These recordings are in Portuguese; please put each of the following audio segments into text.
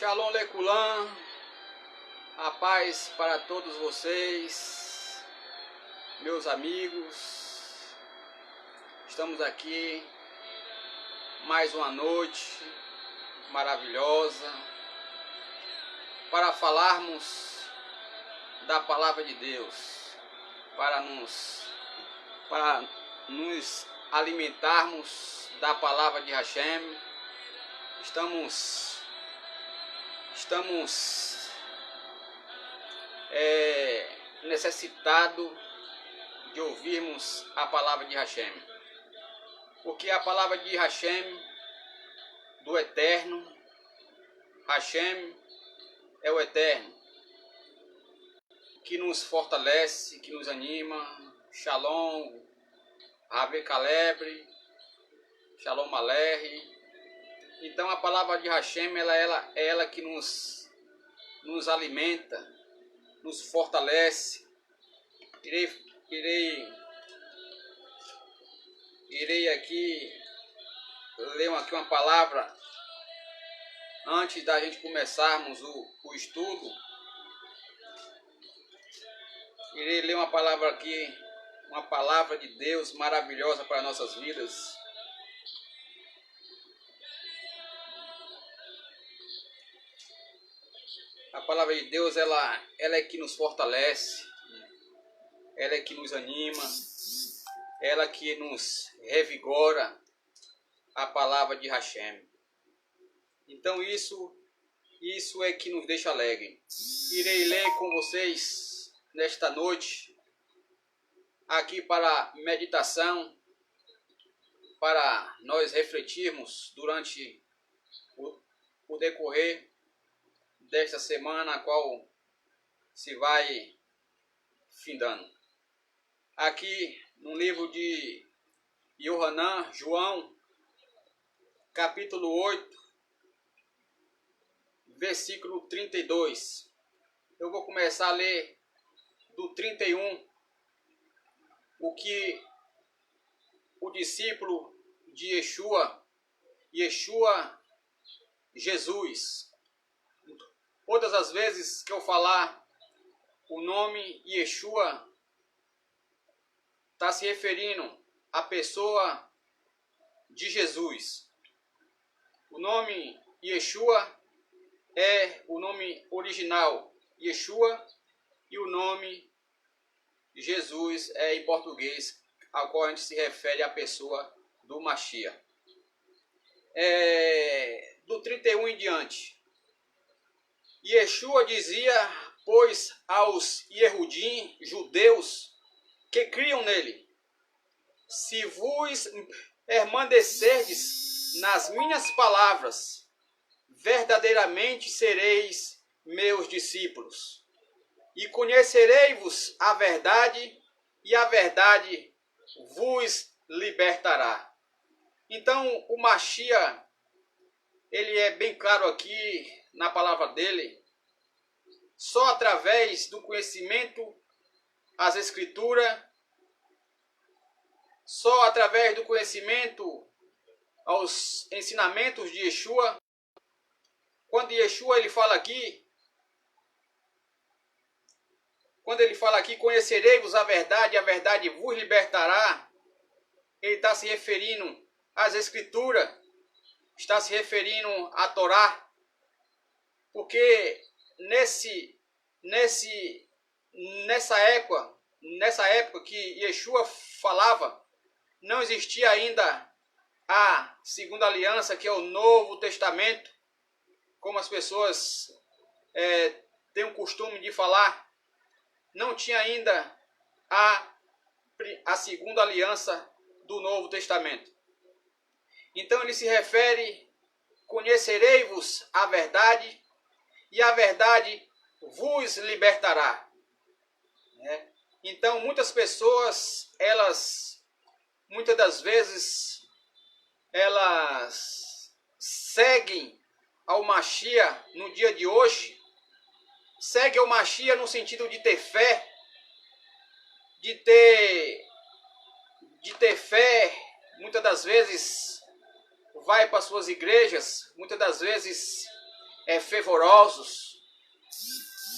Shalom Lekulam, a paz para todos vocês, meus amigos. Estamos aqui mais uma noite maravilhosa para falarmos da palavra de Deus, para nos alimentarmos da palavra de Hashem. Estamos necessitados de ouvirmos a palavra de Hashem, porque a palavra de Hashem, do Eterno, Hashem é o Eterno, que nos fortalece, que nos anima. Shalom, Rav Kalebre, Shalom Alehi. Então a palavra de Hashem, ela que nos alimenta, nos fortalece. Irei aqui ler aqui uma palavra antes da gente começarmos o estudo. Irei ler uma palavra aqui, uma palavra de Deus maravilhosa para nossas vidas. A palavra de Deus, ela é que nos fortalece, ela é que nos anima, ela que nos revigora, a palavra de Hashem. Então isso é que nos deixa alegre. Irei ler com vocês nesta noite, aqui para meditação, para nós refletirmos durante o decorrer desta semana, a qual se vai findando. Aqui no livro de Yohanan, João, capítulo 8, versículo 32. Eu vou começar a ler do 31, o que o discípulo de Yeshua, Jesus, todas as vezes que eu falar o nome Yeshua, está se referindo à pessoa de Jesus. O nome Yeshua é o nome original, Yeshua, e o nome Jesus é em português, ao qual a gente se refere à pessoa do Mashiach. Do 31 em diante. Yeshua dizia, pois, aos Yehudim, judeus, que criam nele: se vos permanecerdes nas minhas palavras, verdadeiramente sereis meus discípulos, e conhecerei-vos a verdade, e a verdade vos libertará. Então, o Mashiach, ele é bem claro aqui na palavra dele. Só através do conhecimento às Escrituras, só através do conhecimento aos ensinamentos de Yeshua. Quando Yeshua ele fala aqui, conhecerei-vos a verdade vos libertará, ele está se referindo às Escrituras, está se referindo à Torá, porque nessa época que Yeshua falava, não existia ainda a segunda aliança, que é o Novo Testamento, como as pessoas têm o costume de falar. Não tinha ainda a segunda aliança do Novo Testamento. Então ele se refere: conhecerei-vos a verdade, e a verdade vos libertará. Então muitas pessoas, muitas das vezes, elas seguem ao Mashiach no dia de hoje, seguem ao Mashiach no sentido de ter fé, de ter fé, muitas das vezes vai para suas igrejas, muitas das vezes fervorosos,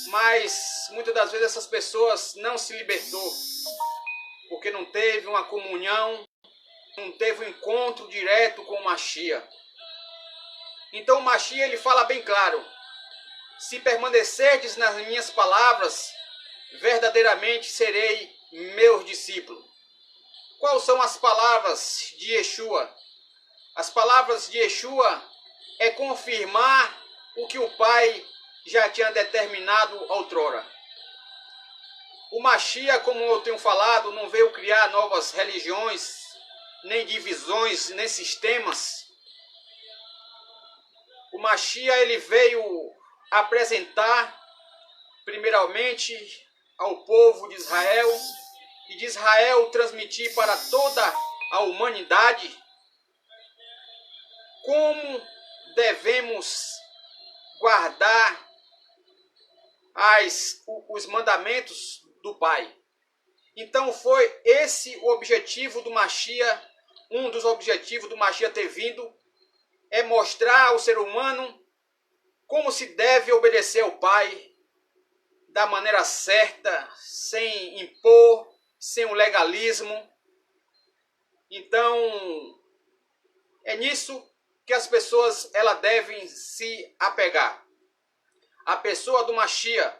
mas muitas das vezes essas pessoas não se libertou, porque não teve uma comunhão, não teve um encontro direto com o Mashiach. Então o Mashiach ele fala bem claro: se permanecerdes nas minhas palavras, verdadeiramente serei meus discípulos. Quais são as palavras de Yeshua? As palavras de Yeshua é confirmar o que o Pai já tinha determinado outrora. O Mashiach, como eu tenho falado, não veio criar novas religiões, nem divisões, nem sistemas. O Mashiach ele veio apresentar primeiramente ao povo de Israel, e de Israel transmitir para toda a humanidade como devemos guardar os mandamentos do Pai. Então foi esse o objetivo do Mashiach, um dos objetivos do Mashiach ter vindo, é mostrar ao ser humano como se deve obedecer ao Pai da maneira certa, sem impor, sem o legalismo. Então, é nisso que as pessoas elas devem se apegar. A pessoa do Mashiach.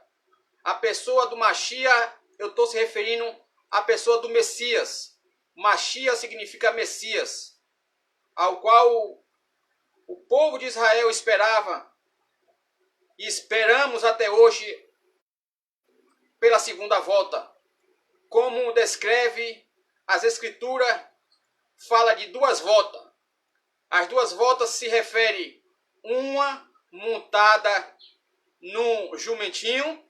A pessoa do Mashiach, eu estou se referindo à pessoa do Messias. Mashiach significa Messias, ao qual o povo de Israel esperava e esperamos até hoje pela segunda volta. Como descreve as Escrituras, fala de duas voltas. As duas voltas se referem uma montada num jumentinho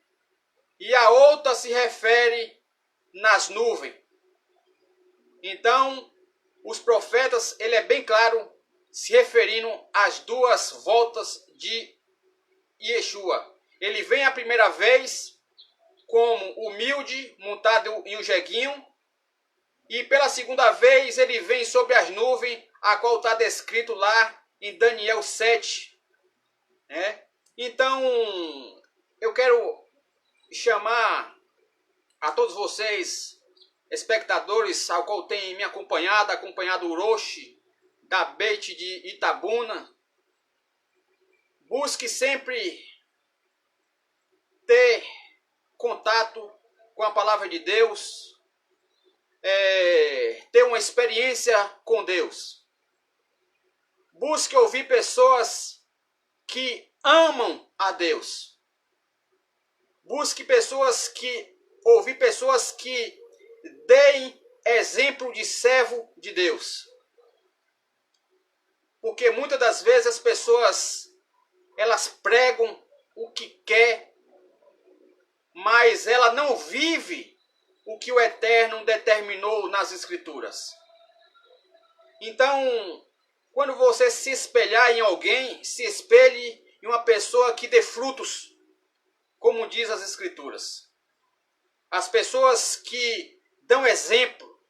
e a outra se refere nas nuvens. Então, os profetas, ele é bem claro se referindo às duas voltas de Yeshua. Ele vem a primeira vez como humilde, montado em um jeguinho, e pela segunda vez ele vem sobre as nuvens, a qual está descrito lá em Daniel 7. Né? Então, eu quero chamar a todos vocês, espectadores, ao qual tem me acompanhado o Roche, da Beit de Itabuna. Busque sempre ter contato com a palavra de Deus, ter uma experiência com Deus. Busque ouvir pessoas que amam a Deus. Busque ouvir pessoas que deem exemplo de servo de Deus. Porque muitas das vezes as pessoas elas pregam o que quer, mas ela não vive o que o Eterno determinou nas Escrituras. Então, quando você se espelhar em alguém, se espelhe em uma pessoa que dê frutos, como diz as Escrituras. As pessoas que dão exemplo,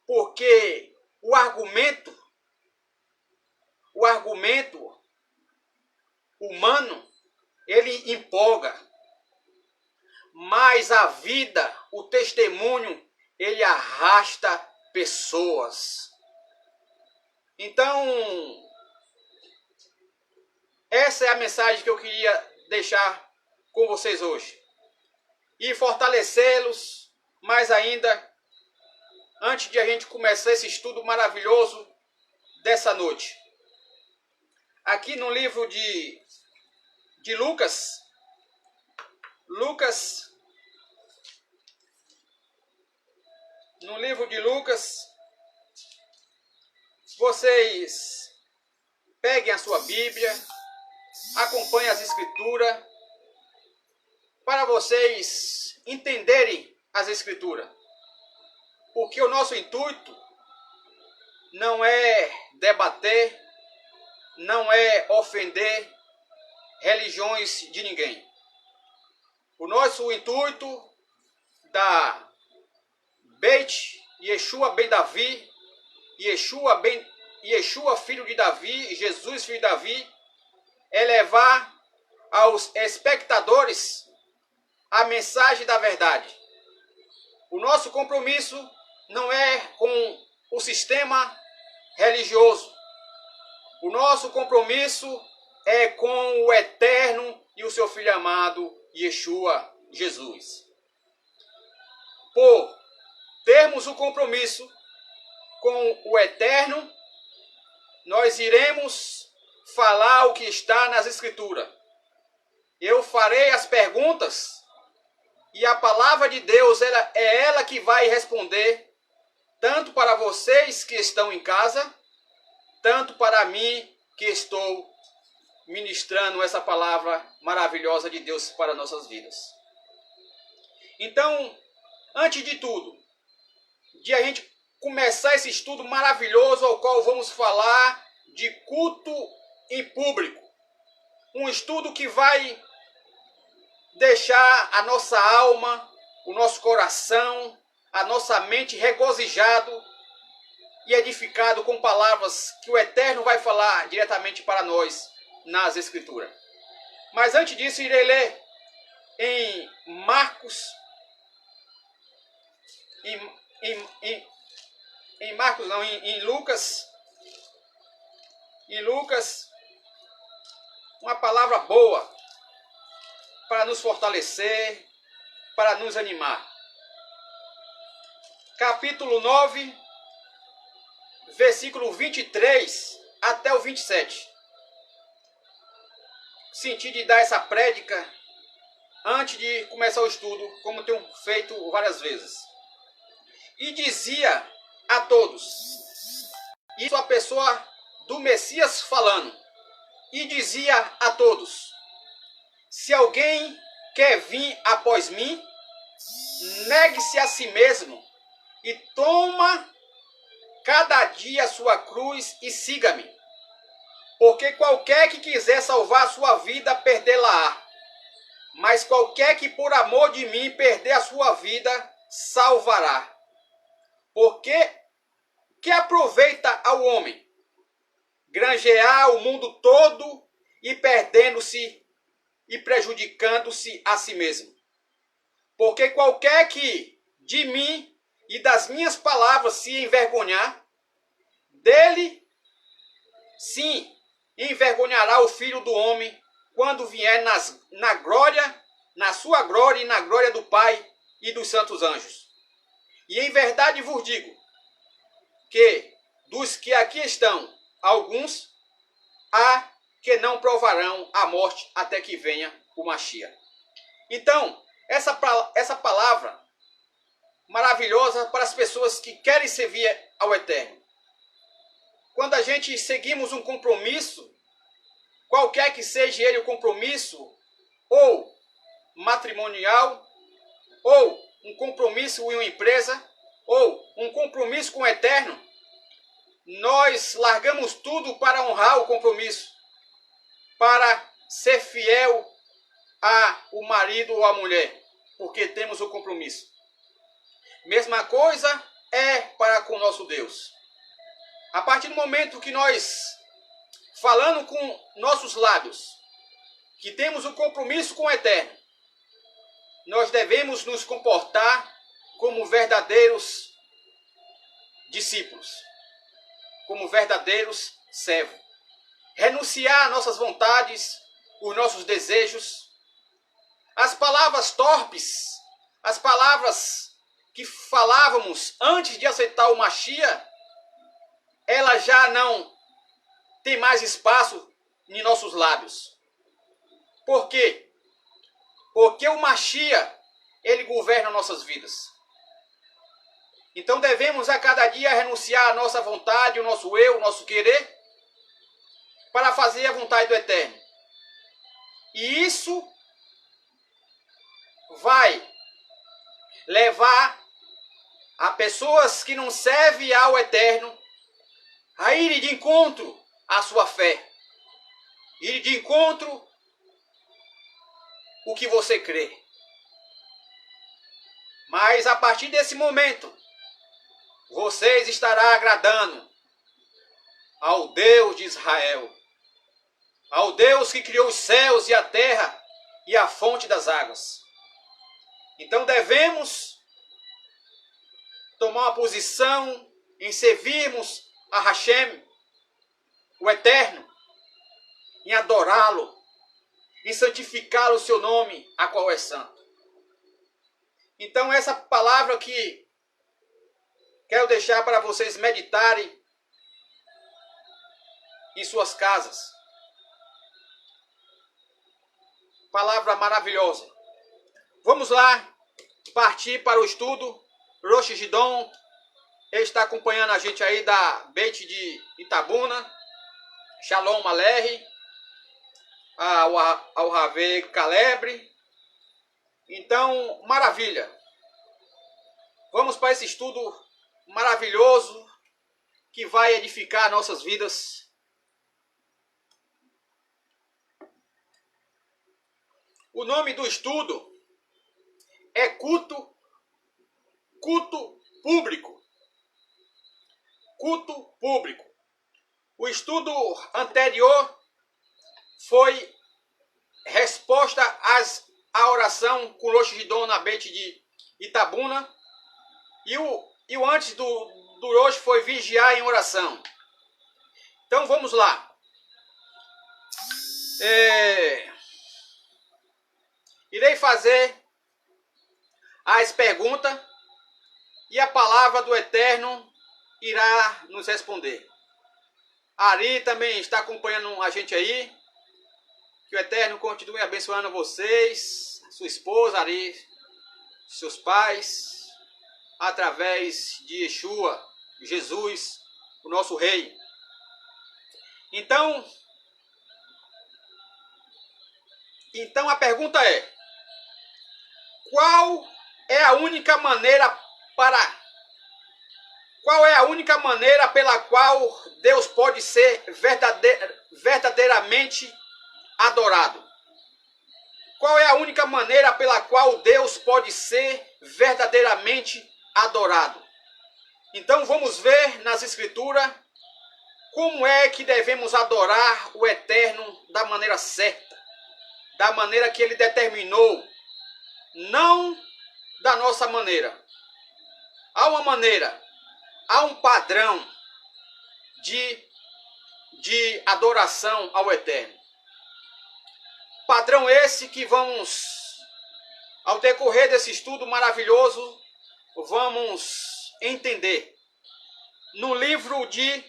porque o argumento humano, ele empolga, mas a vida, o testemunho, ele arrasta pessoas. Então, essa é a mensagem que eu queria deixar com vocês hoje. E fortalecê-los mais ainda, antes de a gente começar esse estudo maravilhoso dessa noite. Aqui no livro de Lucas, no livro de Lucas, vocês peguem a sua Bíblia, acompanhem as Escrituras, para vocês entenderem as Escrituras. Porque o nosso intuito não é debater, não é ofender religiões de ninguém. O nosso intuito da Beit Yeshua ben Davi, Yeshua filho de Davi, Jesus filho de Davi, é levar aos espectadores a mensagem da verdade. O nosso compromisso não é com o sistema religioso. O nosso compromisso é com o Eterno e o seu Filho amado, Yeshua Jesus. Por termos o compromisso com o Eterno, nós iremos falar o que está nas Escrituras. Eu farei as perguntas e a palavra de Deus é ela que vai responder, tanto para vocês que estão em casa, tanto para mim que estou ministrando essa palavra maravilhosa de Deus para nossas vidas. Então, antes de tudo, de a gente começar esse estudo maravilhoso ao qual vamos falar de culto em público, um estudo que vai deixar a nossa alma, o nosso coração, a nossa mente regozijado e edificado com palavras que o Eterno vai falar diretamente para nós nas Escrituras. Mas antes disso, irei ler em Marcos, em Lucas, uma palavra boa para nos fortalecer, para nos animar. Capítulo 9, versículo 23 até o 27. Senti de dar essa prédica antes de começar o estudo, como tenho feito várias vezes. E dizia a todos, isso a pessoa do Messias falando, e dizia a todos, se alguém quer vir após mim, negue-se a si mesmo e toma cada dia a sua cruz e siga-me. Porque qualquer que quiser salvar a sua vida, perdê-la-á. Mas qualquer que por amor de mim perder a sua vida, salvará. Porque que aproveita ao homem granjear o mundo todo e perdendo-se e prejudicando-se a si mesmo? Porque qualquer que de mim e das minhas palavras se envergonhar, dele, sim, envergonhará o Filho do Homem quando vier na glória, na sua glória e na glória do Pai e dos santos anjos. E em verdade vos digo que dos que aqui estão, alguns há que não provarão a morte até que venha o Mashiach. Então, essa palavra maravilhosa para as pessoas que querem servir ao Eterno. Quando a gente seguimos um compromisso, qualquer que seja ele o compromisso, ou matrimonial, ou um compromisso em uma empresa, ou um compromisso com o Eterno, nós largamos tudo para honrar o compromisso, para ser fiel ao marido ou à mulher, porque temos o compromisso. Mesma coisa é para com o nosso Deus. A partir do momento que nós, falando com nossos lábios, que temos o compromisso com o Eterno, nós devemos nos comportar como verdadeiros discípulos, como verdadeiros servos. Renunciar às nossas vontades, os nossos desejos, as palavras torpes, as palavras que falávamos antes de aceitar o Mashiach, ela já não tem mais espaço em nossos lábios. Por quê? Porque o Mashiach, ele governa nossas vidas. Então devemos a cada dia renunciar à nossa vontade, o nosso eu, o nosso querer, para fazer a vontade do Eterno. E isso vai levar a pessoas que não servem ao Eterno a ir de encontro à sua fé, ir de encontro o que você crê. Mas a partir desse momento, vocês estarão agradando ao Deus de Israel. ao Deus que criou os céus e a terra e a fonte das águas. Então devemos tomar uma posição em servirmos a Hashem, o Eterno, em adorá-lo, em santificar o seu nome, a qual é santo. Então essa palavra que quero deixar para vocês meditarem em suas casas. Palavra maravilhosa. Vamos lá partir para o estudo. Rosh Gidon está acompanhando a gente aí da Beit de Itabuna. Shalom Malerre. Ao Rave Calebre. Então, maravilha. Vamos para esse estudo maravilhoso que vai edificar nossas vidas. O nome do estudo é culto público. Culto público. O estudo anterior foi resposta à oração com Rosh Gidon na Beit de Itabuna. E o antes do Rosh foi vigiar em oração. Então vamos lá. Irei fazer as perguntas e a palavra do Eterno irá nos responder. Ari também está acompanhando a gente aí. Que o Eterno continue abençoando vocês, sua esposa Ari, seus pais, através de Yeshua, Jesus, o nosso Rei. Então a pergunta é: qual é a única maneira pela qual Deus pode ser verdadeiramente adorado? Qual é a única maneira pela qual Deus pode ser verdadeiramente adorado? Então vamos ver nas Escrituras como é que devemos adorar o Eterno da maneira certa, da maneira que Ele determinou, não da nossa maneira. Há uma maneira, há um padrão de adoração ao Eterno. Padrão esse que vamos, ao decorrer desse estudo maravilhoso, vamos entender. No livro de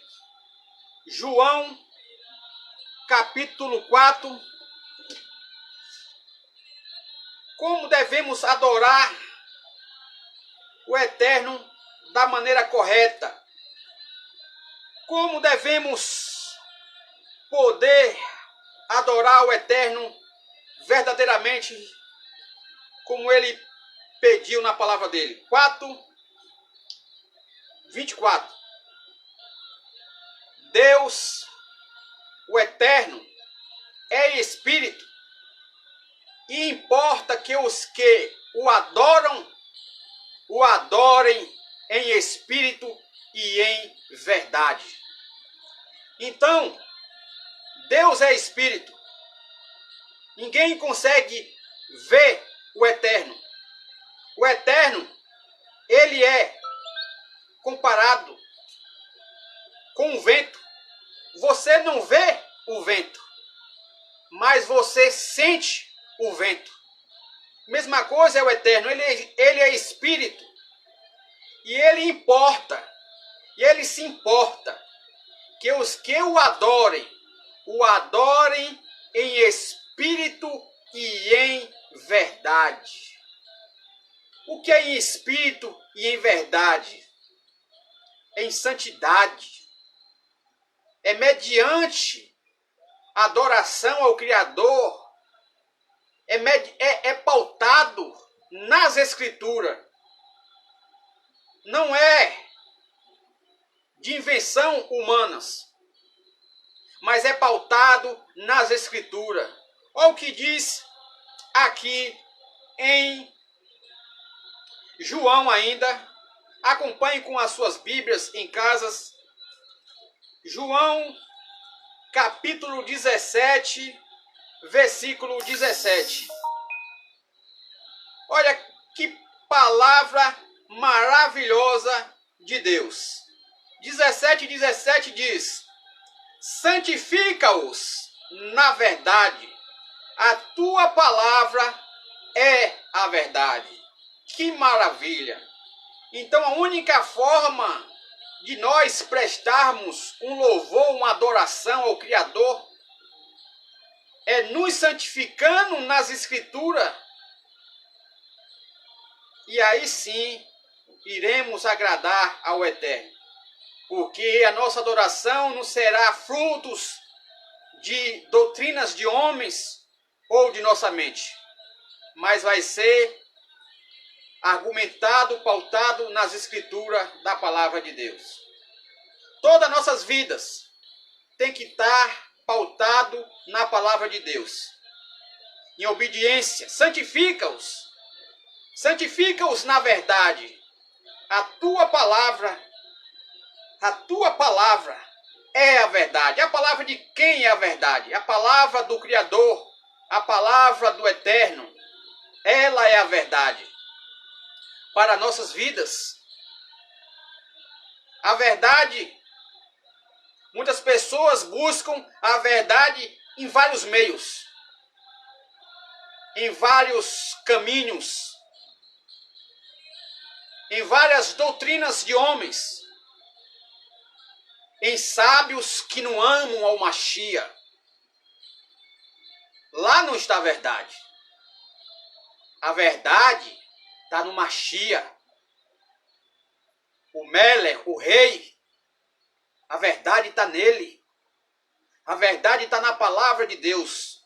João, capítulo 4, como devemos adorar o Eterno da maneira correta. Como devemos poder adorar o Eterno verdadeiramente como Ele pediu na palavra dele. 4:24. Deus, o Eterno, é Espírito, e importa que os que o adorem em espírito e em verdade. Então, Deus é Espírito. Ninguém consegue ver o Eterno. O Eterno, ele é comparado com o vento. Você não vê o vento, mas você sente o vento. Mesma coisa é o Eterno. Ele é Espírito. E ele importa. E ele se importa que os que o adorem em espírito e em verdade. O que é em espírito e em verdade? Em santidade. É mediante adoração ao Criador. É pautado nas Escrituras. Não é de invenção humanas, mas é pautado nas Escrituras. Olha o que diz aqui em João ainda. Acompanhe com as suas Bíblias em casas. João, capítulo 17, versículo 17. Olha que palavra maravilhosa de Deus. 17 diz: santifica-os na verdade, a tua palavra é a verdade. Que maravilha! Então a única forma de nós prestarmos um louvor, uma adoração ao Criador é nos santificando nas Escrituras. E aí sim iremos agradar ao Eterno. Porque a nossa adoração não será frutos de doutrinas de homens ou de nossa mente, mas vai ser argumentado, pautado nas Escrituras da Palavra de Deus. Todas as nossas vidas tem que estar pautado na Palavra de Deus. Em obediência, santifica-os. Santifica-os na verdade. A tua palavra é a verdade. A palavra de quem é a verdade? A palavra do Criador, a palavra do Eterno. Ela é a verdade para nossas vidas. A verdade, muitas pessoas buscam a verdade em vários meios, em vários caminhos, em várias doutrinas de homens, em sábios que não amam ao Machia. Lá não está a verdade. A verdade está no Machia, o Meler, o rei. A verdade está nele. A verdade está na palavra de Deus.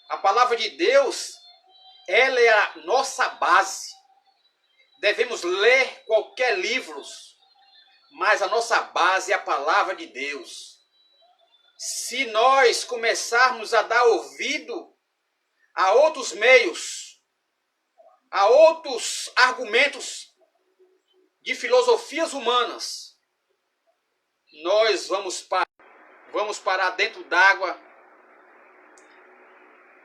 A palavra de Deus, ela é a nossa base. Devemos ler qualquer livro, mas a nossa base é a palavra de Deus. Se nós começarmos a dar ouvido a outros meios, a outros argumentos de filosofias humanas, nós vamos parar dentro d'água,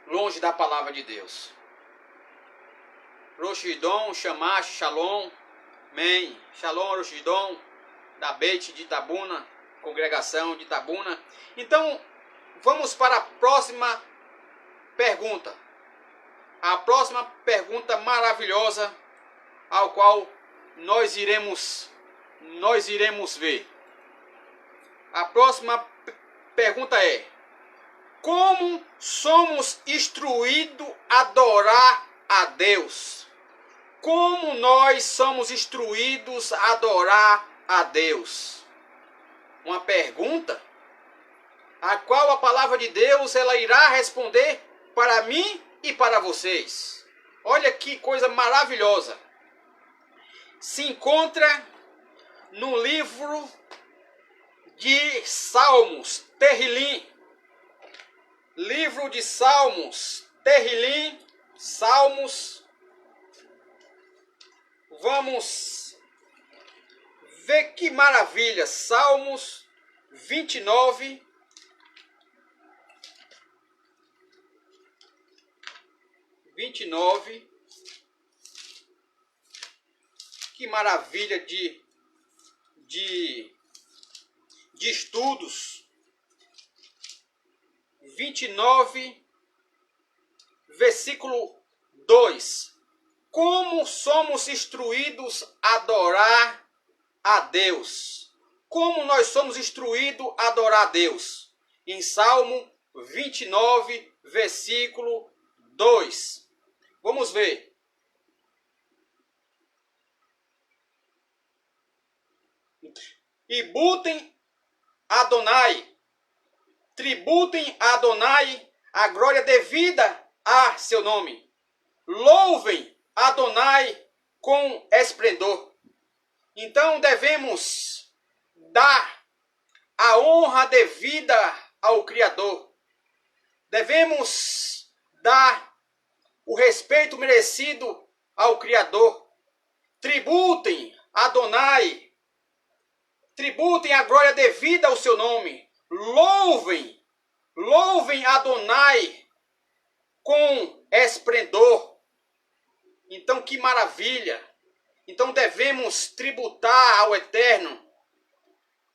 longe da palavra de Deus. Roshidon, Shamash, Shalom, Men, Shalom, Roshidon, da Beit de Itabuna, congregação de Itabuna. Então, vamos para a próxima pergunta. A próxima pergunta maravilhosa, ao qual nós iremos ver. A próxima pergunta é: como somos instruídos a adorar a Deus? Como nós somos instruídos a adorar a Deus? Uma pergunta a qual a palavra de Deus ela irá responder para mim e para vocês. Olha que coisa maravilhosa. Se encontra no livro de Salmos, Terrilim. Livro de Salmos, Terrilim, Salmos. Vamos ver que maravilha. Salmos 29. Que maravilha de estudos. 29, versículo 2. Como somos instruídos a adorar a Deus? Como nós somos instruídos a adorar a Deus? Em Salmo 29, versículo 2. Vamos ver. Tributem a Adonai a glória devida a seu nome. Louvem Adonai com esplendor. Então devemos dar a honra devida ao Criador. Devemos dar o respeito merecido ao Criador. Tributem Adonai. Tributem a glória devida ao seu nome. Louvem Louvem Adonai com esplendor. Então, que maravilha! Então, devemos tributar ao Eterno.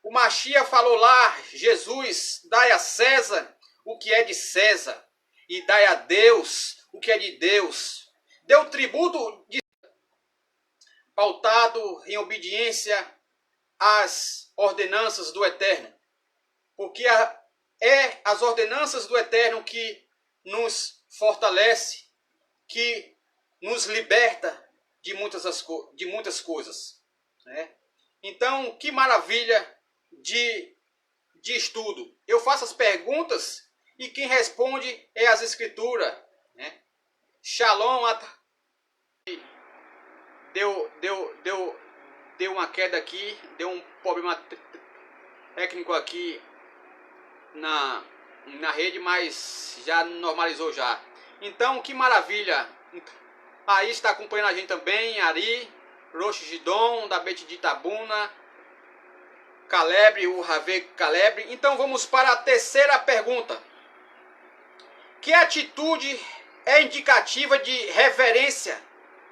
O Mashiach falou lá, Jesus, dai a César o que é de César, e dai a Deus o que é de Deus. Deu tributo pautado em obediência às ordenanças do Eterno. Porque é as ordenanças do Eterno que nos fortalece, que nos liberta de muitas coisas. Né? Então, que maravilha de estudo. Eu faço as perguntas e quem responde é as Escrituras. Né? Shalom. Deu uma queda aqui, deu um problema técnico aqui na rede, mas já normalizou já. Então, que maravilha. Aí está acompanhando a gente também, Ari, Rosh Gidon, da Bet de Itabuna, Calebre, o Rave Calebre. Então vamos para a terceira pergunta. Que atitude é indicativa de reverência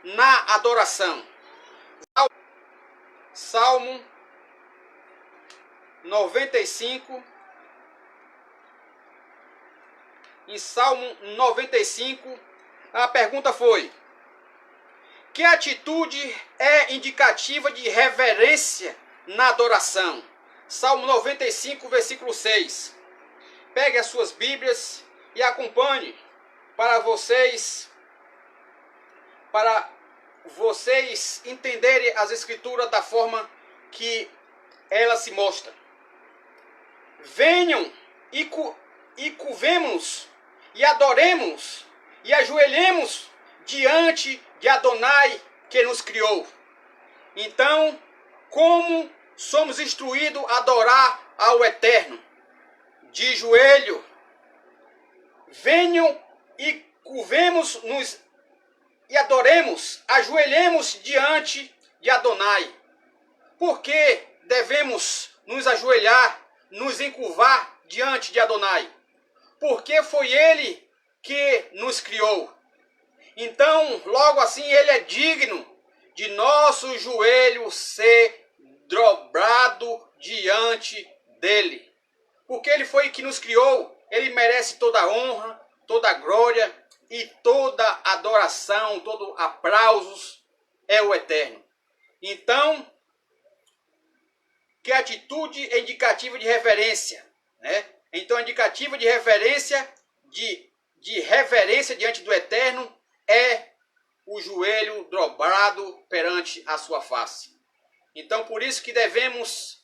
na adoração? Salmo 95. Em Salmo 95, a pergunta foi: que atitude é indicativa de reverência na adoração? Salmo 95, versículo 6. Pegue as suas Bíblias e acompanhe para vocês entenderem as Escrituras da forma que ela se mostra. Venham e curvemos e adoremos e ajoelhemos diante de Adonai que nos criou. Então, como somos instruídos a adorar ao Eterno? De joelho. Venham e curvemos-nos e adoremos, ajoelhemos diante de Adonai. Por que devemos nos ajoelhar, nos encurvar diante de Adonai? Porque foi Ele que nos criou. Então, logo assim, Ele é digno de nosso joelho ser dobrado diante dEle. Porque Ele foi que nos criou, Ele merece toda a honra, toda a glória e toda adoração, todo aplausos é o Eterno. Então, que atitude é indicativa de reverência, né? Então, a indicativa de reverência, de reverência diante do Eterno é o joelho dobrado perante a sua face. Então, por isso que devemos,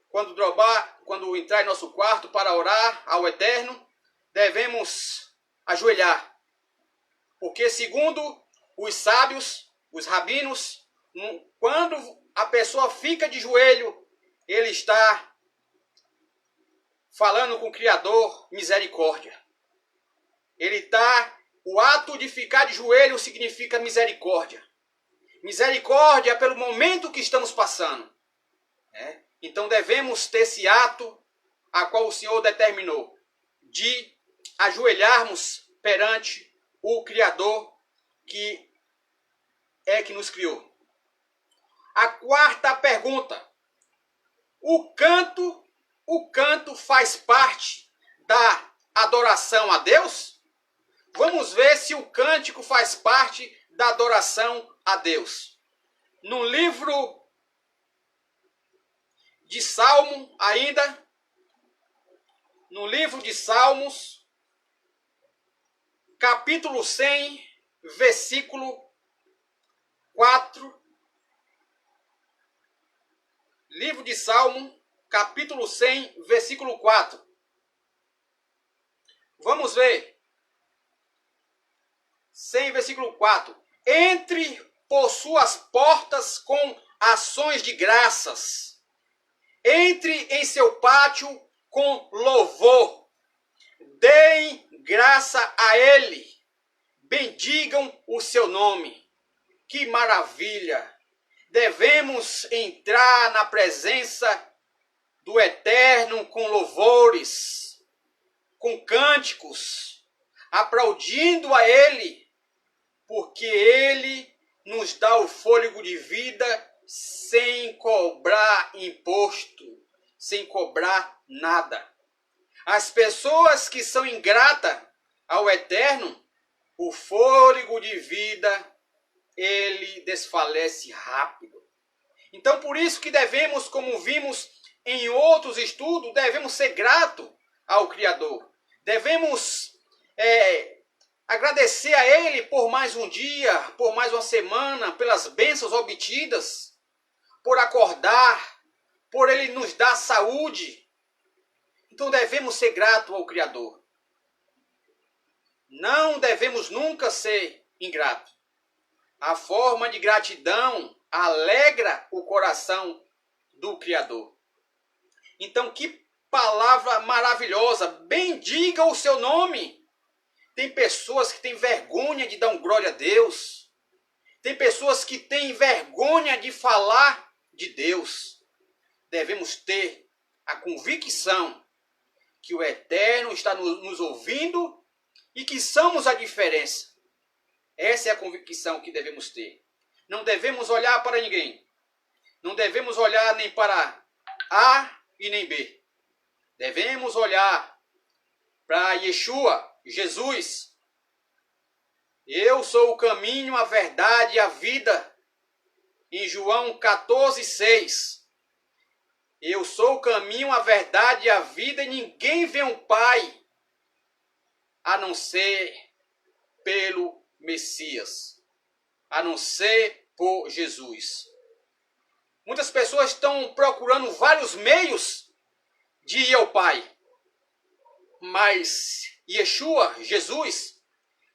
quando entrar em nosso quarto para orar ao Eterno, devemos ajoelhar. Porque segundo os sábios, os rabinos, quando a pessoa fica de joelho, ele está falando com o Criador misericórdia. O ato de ficar de joelho significa misericórdia. Misericórdia pelo momento que estamos passando. Né? Então devemos ter esse ato a qual o Senhor determinou, de ajoelharmos perante o Criador que nos criou. A quarta pergunta. O canto faz parte da adoração a Deus? Vamos ver se o cântico faz parte da adoração a Deus. No livro de Salmo, ainda, no livro de Salmos, capítulo 100, versículo 4. Livro de Salmo, capítulo 100, versículo 4. Vamos ver. 100, versículo 4. Entre por suas portas com ações de graças. Entre em seu pátio com louvor. Deem graça a Ele. Bendigam o seu nome. Que maravilha! Devemos entrar na presença do Eterno com louvores, com cânticos, aplaudindo a Ele, porque Ele nos dá o fôlego de vida sem cobrar imposto, sem cobrar nada. As pessoas que são ingratas ao Eterno, o fôlego de vida, ele desfalece rápido. Então, por isso que devemos, como vimos em outros estudos, devemos ser gratos ao Criador. Devemos agradecer a Ele por mais um dia, por mais uma semana, pelas bênçãos obtidas, por acordar, por Ele nos dar saúde. Então devemos ser gratos ao Criador. Não devemos nunca ser ingratos. A forma de gratidão alegra o coração do Criador. Então, que palavra maravilhosa! Bendiga o seu nome. Tem pessoas que têm vergonha de dar um glória a Deus. Tem pessoas que têm vergonha de falar de Deus. Devemos ter a convicção que o Eterno está nos ouvindo e que somos a diferença. Essa é a convicção que devemos ter. Não devemos olhar para ninguém. Não devemos olhar nem para A e nem B. Devemos olhar para Yeshua, Jesus. Eu sou o caminho, a verdade e a vida. Em João 14:6. Eu sou o caminho, a verdade e a vida, e ninguém vê um Pai a não ser pelo Messias, a não ser por Jesus. Muitas pessoas estão procurando vários meios de ir ao Pai, mas Yeshua, Jesus,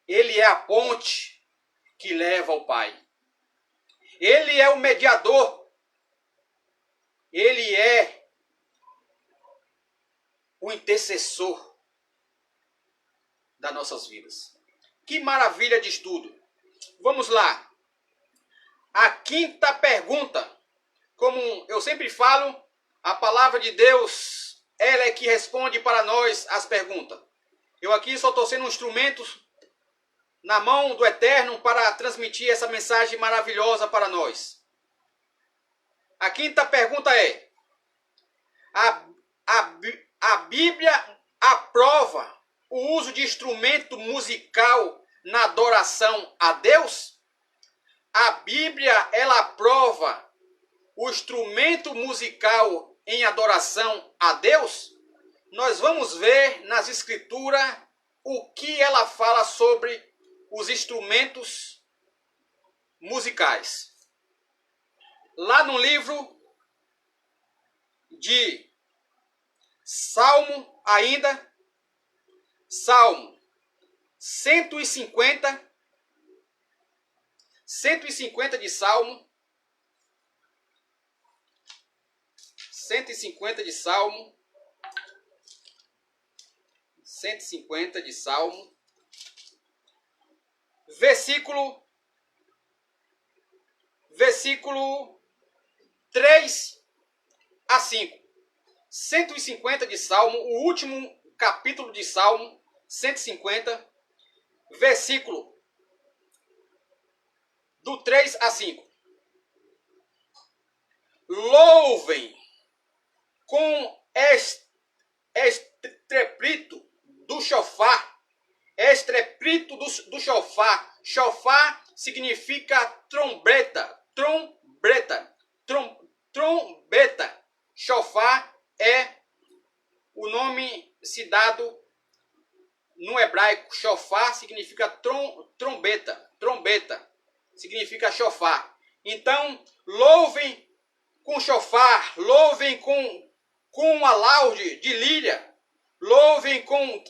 ele é a ponte que leva ao Pai. Ele é o mediador. Ele é o intercessor das nossas vidas. Que maravilha de estudo. Vamos lá. A quinta pergunta. Como eu sempre falo, a palavra de Deus, ela é que responde para nós as perguntas. Eu aqui só estou sendo um instrumento na mão do Eterno para transmitir essa mensagem maravilhosa para nós. A quinta pergunta é: a Bíblia aprova o uso de instrumento musical na adoração a Deus? A Bíblia, ela aprova o instrumento musical em adoração a Deus? Nós vamos ver nas Escrituras o que ela fala sobre os instrumentos musicais. Lá no livro de Salmo ainda, Salmo 150 de Salmo, 150 de Salmo, 150 de Salmo, versículo 3 a 5. 150 de Salmo, o último capítulo de Salmo, 150, versículo do 3 a 5. Louvem com estrepito do chofar. Estrepito do chofar. Chofar significa trombeta. Trombeta. Chofar é o nome se dado no hebraico. Chofar significa trombeta. Significa chofar. Então, louvem com chofar, louvem com alarde de líria, louvem com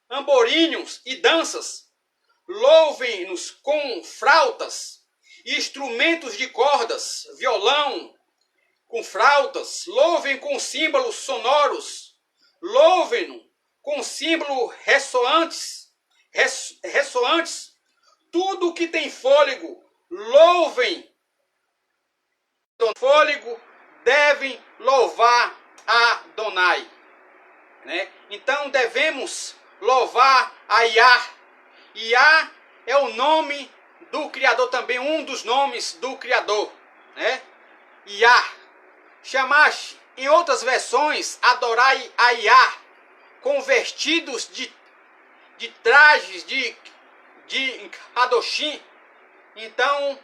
tamborinhos e danças, louvem-nos com flautas, instrumentos de cordas, violão, com flautas, louvem com símbolos sonoros, louvem-no com símbolos ressoantes, tudo que tem fôlego, louvem. Com fôlego devem louvar a Adonai. né? Então devemos louvar a Iá. Iá é o nome do Criador também, um dos nomes do Criador, né? Iá. Chamaste, em outras versões, adorai a Iá, com vestidos de trajes de Kadoshim. Então,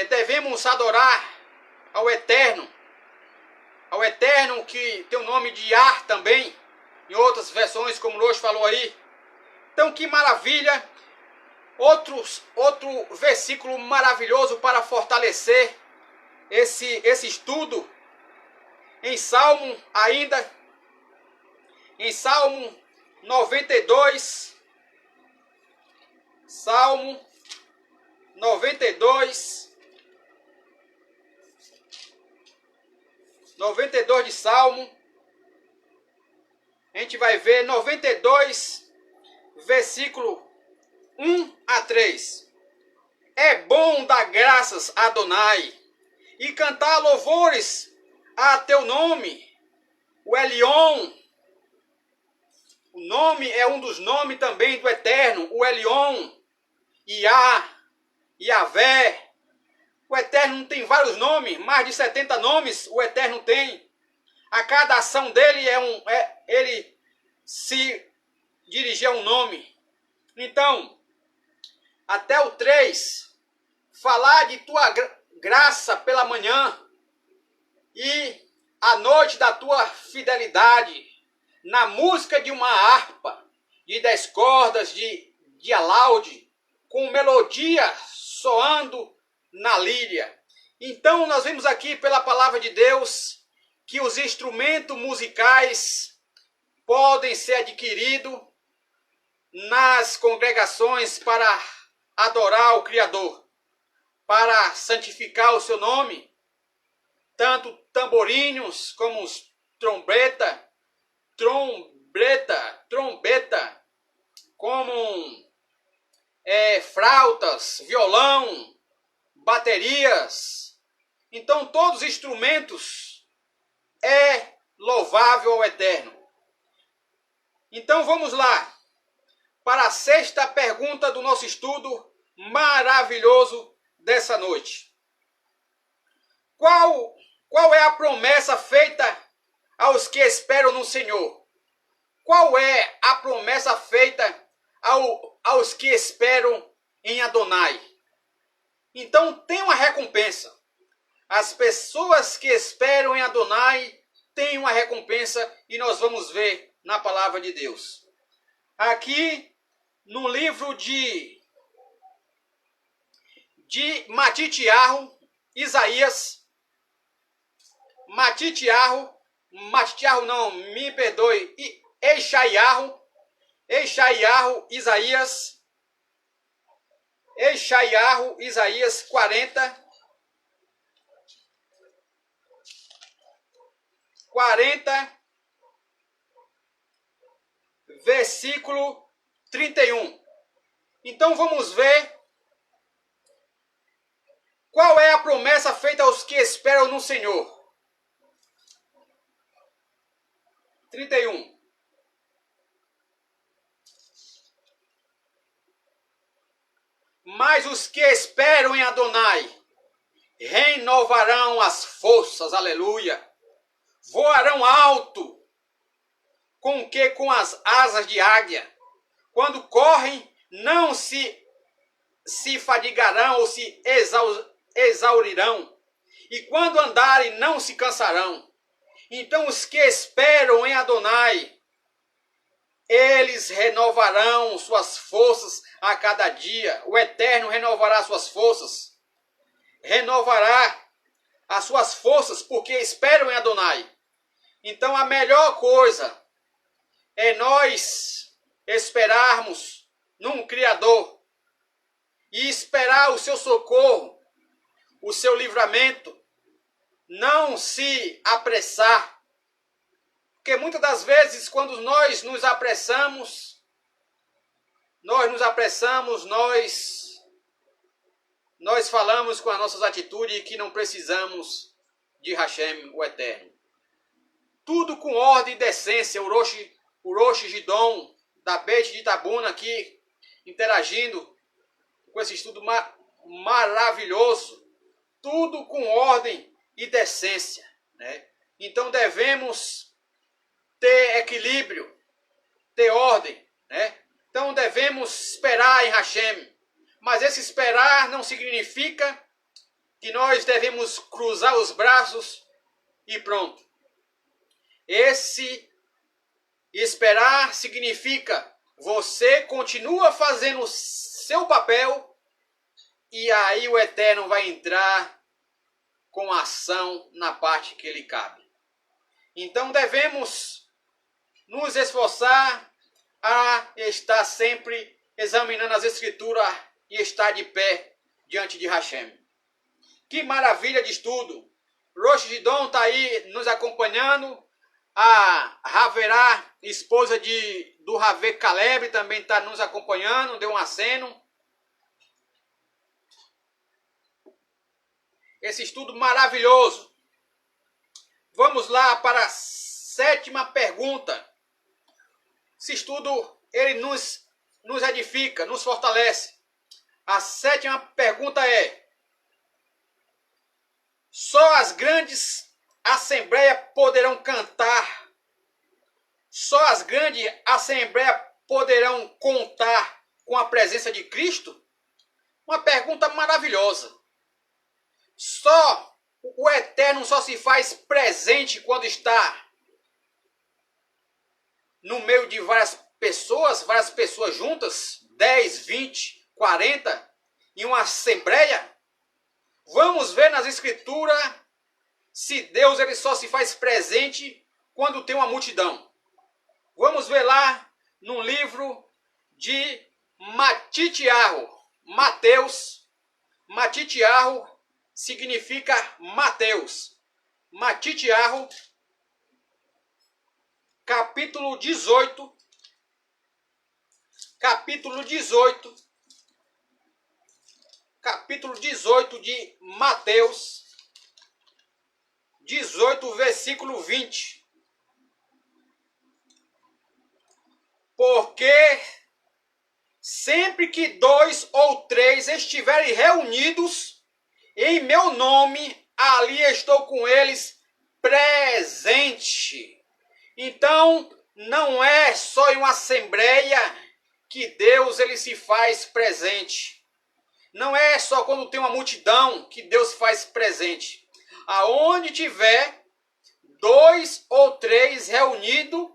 devemos adorar ao Eterno que tem o nome de Iá também, em outras versões, como o Lojo falou aí. Então, que maravilha! Outro versículo maravilhoso para fortalecer esse estudo, em Salmo ainda, em Salmo 92, Salmo 92 de Salmo, a gente vai ver 92, versículo 1 a 3. É bom dar graças a Adonai e cantar louvores a teu nome, o Elion. O nome é um dos nomes também do Eterno, o Elion, Iá, Iavé. O Eterno tem vários nomes, mais de 70 nomes o Eterno tem. A cada ação dele ele se dirige a um nome. Então, até o 3, falar de tua graça pela manhã e à noite da tua fidelidade, na música de uma harpa, de 10 cordas, de alaude, com melodia soando na líria. Então nós vemos aqui pela palavra de Deus que os instrumentos musicais podem ser adquiridos nas congregações para adorar o Criador, para santificar o seu nome, tanto tamborinhos como os trombeta, como flautas, violão, baterias. Então todos os instrumentos é louvável ao Eterno. Então vamos lá para a sexta pergunta do nosso estudo maravilhoso dessa noite. Qual é a promessa feita aos que esperam no Senhor? Qual é a promessa feita aos que esperam em Adonai? Então tem uma recompensa. As pessoas que esperam em Adonai têm uma recompensa e nós vamos ver na palavra de Deus. Aqui no livro de Matitiahu, Isaías, Matitiahu não, me perdoe, Eixaiahu, Isaías 40, versículo 31. Então vamos ver qual é a promessa feita aos que esperam no Senhor. 31. Mas os que esperam em Adonai renovarão as forças, aleluia. Voarão alto, com as asas de águia. Quando correm, não se fadigarão ou se exaurirão. E quando andarem, não se cansarão. Então os que esperam em Adonai, eles renovarão suas forças a cada dia. O Eterno renovará suas forças. Renovará as suas forças porque esperam em Adonai. Então a melhor coisa é nós esperarmos num Criador e esperar o seu socorro, o seu livramento. Não se apressar. Porque muitas das vezes, quando nós nos apressamos, nós falamos com as nossas atitudes que não precisamos de Hashem, o Eterno. tudo com ordem e decência. Uroshi Gidon, da Beit de Itabuna aqui, interagindo com esse estudo maravilhoso. Tudo com ordem e decência, né? Então devemos ter equilíbrio, ter ordem, né? Então devemos esperar em Hashem. Mas esse esperar não significa que nós devemos cruzar os braços e pronto. Esse esperar significa você continua fazendo o seu papel e aí o Eterno vai entrar com ação na parte que lhe cabe. Então devemos nos esforçar a estar sempre examinando as Escrituras e estar de pé diante de Hashem. Que maravilha de estudo! Rosh Gidon está aí nos acompanhando. A Haverá, esposa do Ravê Caleb, também está nos acompanhando, deu um aceno. Esse estudo maravilhoso. Vamos lá para a 7ª pergunta. Esse estudo, ele nos edifica, nos fortalece. A 7ª pergunta é: só as grandes assembleias poderão cantar? Só as grandes assembleias poderão contar com a presença de Cristo? Uma pergunta maravilhosa. O Eterno só se faz presente quando está no meio de várias pessoas juntas, 10, 20, 40, em uma assembleia. Vamos ver nas Escrituras se Deus ele só se faz presente quando tem uma multidão. Vamos ver lá no livro de Matitiahu. Matitiahu significa Mateus. Matitiahu, capítulo 18. Capítulo 18 de Mateus. 18, versículo 20. Porque sempre que 2 ou 3 estiverem reunidos em meu nome, ali estou com eles presente. Então, não é só em uma assembleia que Deus ele se faz presente. Não é só quando tem uma multidão que Deus se faz presente. Aonde tiver 2 ou 3 reunidos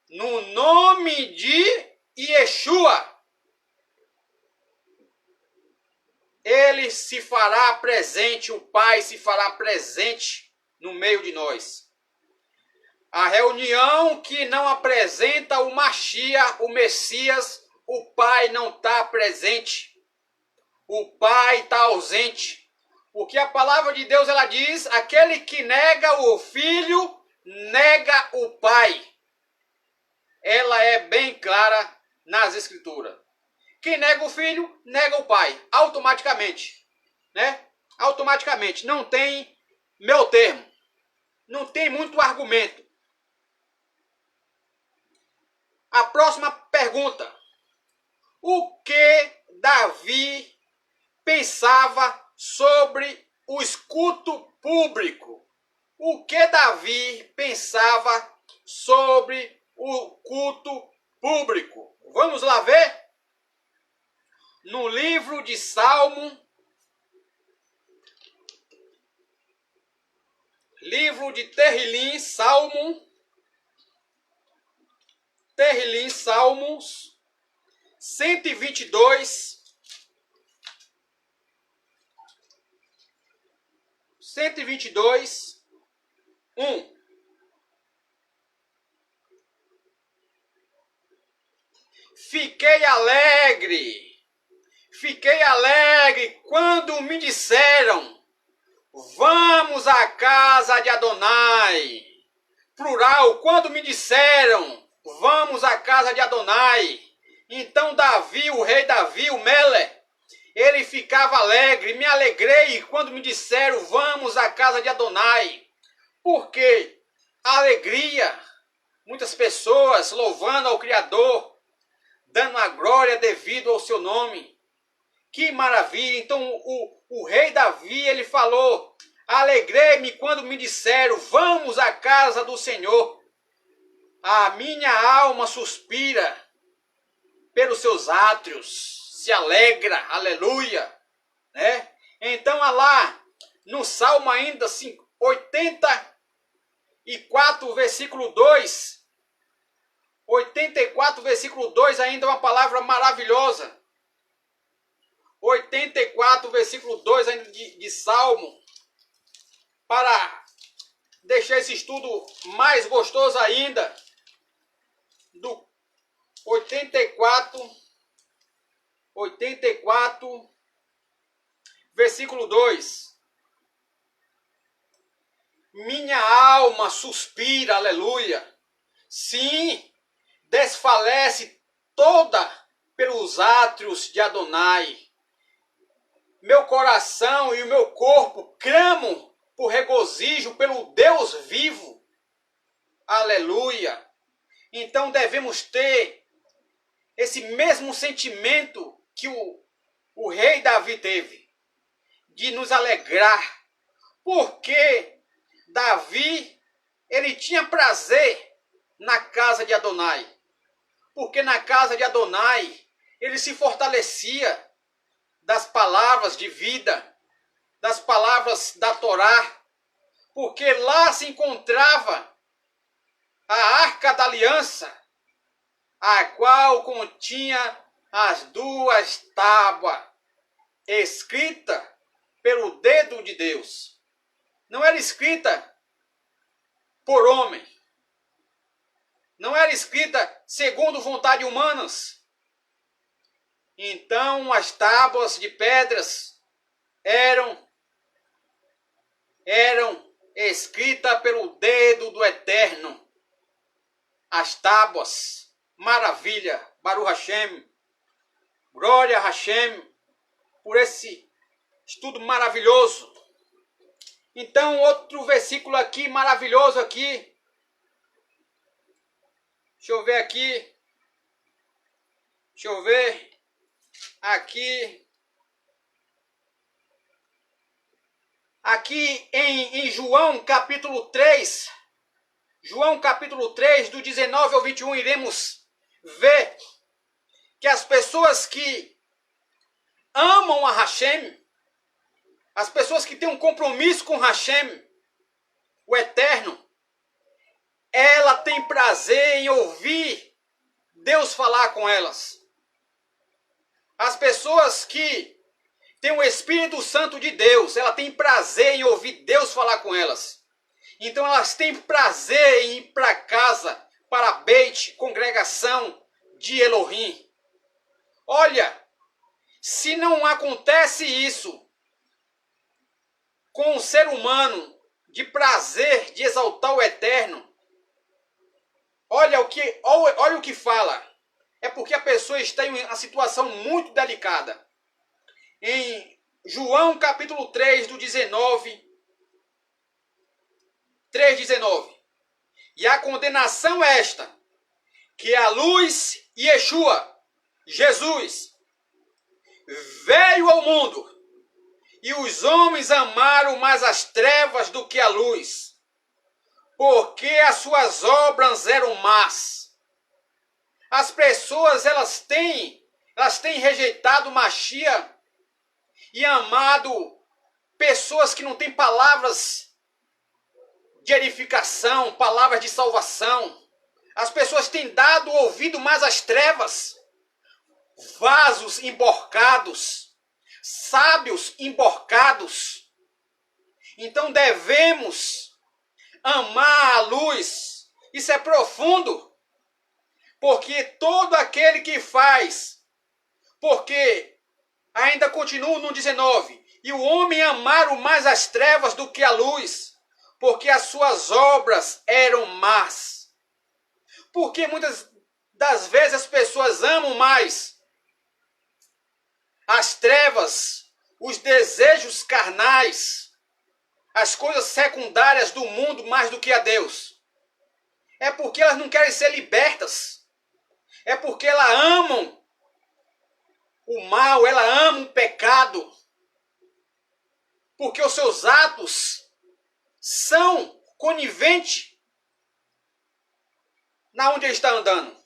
no nome de Yeshua, ele se fará presente, o Pai se fará presente no meio de nós. A reunião que não apresenta o Mashiach, o Messias, o Pai não está presente. O Pai está ausente. Porque a palavra de Deus ela diz: aquele que nega o Filho, nega o Pai. Ela é bem clara nas Escrituras. Quem nega o Filho, nega o Pai. Automaticamente. Né? Automaticamente. Não tem meu termo. Não tem muito argumento. A próxima pergunta. O que Davi pensava sobre o escuto público? O que Davi pensava sobre o culto público? Vamos lá ver? No livro de Salmo, livro de Terrilim, Salmos, 122, 1, fiquei alegre quando me disseram: vamos à casa de Adonai. Plural, quando me disseram: vamos à casa de Adonai. Então Davi, o rei Davi, o Mele, ele ficava alegre. Me alegrei quando me disseram: vamos à casa de Adonai. Porque a alegria, muitas pessoas louvando ao Criador, dando a glória devido ao seu nome. Que maravilha! Então o rei Davi, ele falou: alegrei-me quando me disseram, vamos à casa do Senhor. A minha alma suspira pelos seus átrios, se alegra, aleluia, né? Então, lá no Salmo ainda 84, versículo 2, 84, versículo 2, ainda uma palavra maravilhosa. 84, versículo 2 ainda de Salmo, para deixar esse estudo mais gostoso ainda, do 84, versículo 2. Minha alma suspira, aleluia. Sim, desfalece toda pelos átrios de Adonai. Meu coração e o meu corpo clamam por regozijo pelo Deus vivo. Aleluia. Então devemos ter esse mesmo sentimento que o rei Davi teve, de nos alegrar, porque Davi, ele tinha prazer na casa de Adonai, porque na casa de Adonai ele se fortalecia das palavras de vida, das palavras da Torá, porque lá se encontrava a Arca da Aliança, a qual continha as duas tábuas, escrita pelo dedo de Deus. Não era escrita por homem. Não era escrita segundo vontade humanas. Então as tábuas de pedras eram escritas pelo dedo do Eterno. As tábuas, maravilha, Baruch Hashem, glória a Hashem, por esse estudo maravilhoso. Então, outro versículo aqui, maravilhoso aqui. Deixa eu ver aqui. Deixa eu ver. Aqui. Aqui em João capítulo 3. João capítulo 3, do 19 ao 21, iremos ver que as pessoas que amam a Hashem, as pessoas que têm um compromisso com Hashem, o Eterno, ela tem prazer em ouvir Deus falar com elas. As pessoas que têm o Espírito Santo de Deus, ela tem prazer em ouvir Deus falar com elas. Então elas têm prazer em ir para casa, para Beit, congregação de Elohim. Olha, se não acontece isso com o ser humano, de prazer, de exaltar o Eterno, olha o que fala. É porque a pessoa está em uma situação muito delicada. Em João capítulo 3, do 19, 3,19. E a condenação é esta, que a luz Yeshua, Jesus, veio ao mundo, e os homens amaram mais as trevas do que a luz, porque as suas obras eram más. As pessoas, elas têm rejeitado Mashiach e amado pessoas que não têm palavras de edificação, palavras de salvação. As pessoas têm dado ouvido mais às trevas, vasos emborcados, sábios emborcados. Então devemos amar a luz. Isso é profundo, porque todo aquele que faz, porque ainda continua no 19, e o homem amaram mais as trevas do que a luz, porque as suas obras eram más. Porque muitas das vezes as pessoas amam mais as trevas, os desejos carnais, as coisas secundárias do mundo mais do que a Deus. É porque elas não querem ser libertas. É porque elas amam o mal, elas amam o pecado. Porque os seus atos são coniventes na onde ele está andando.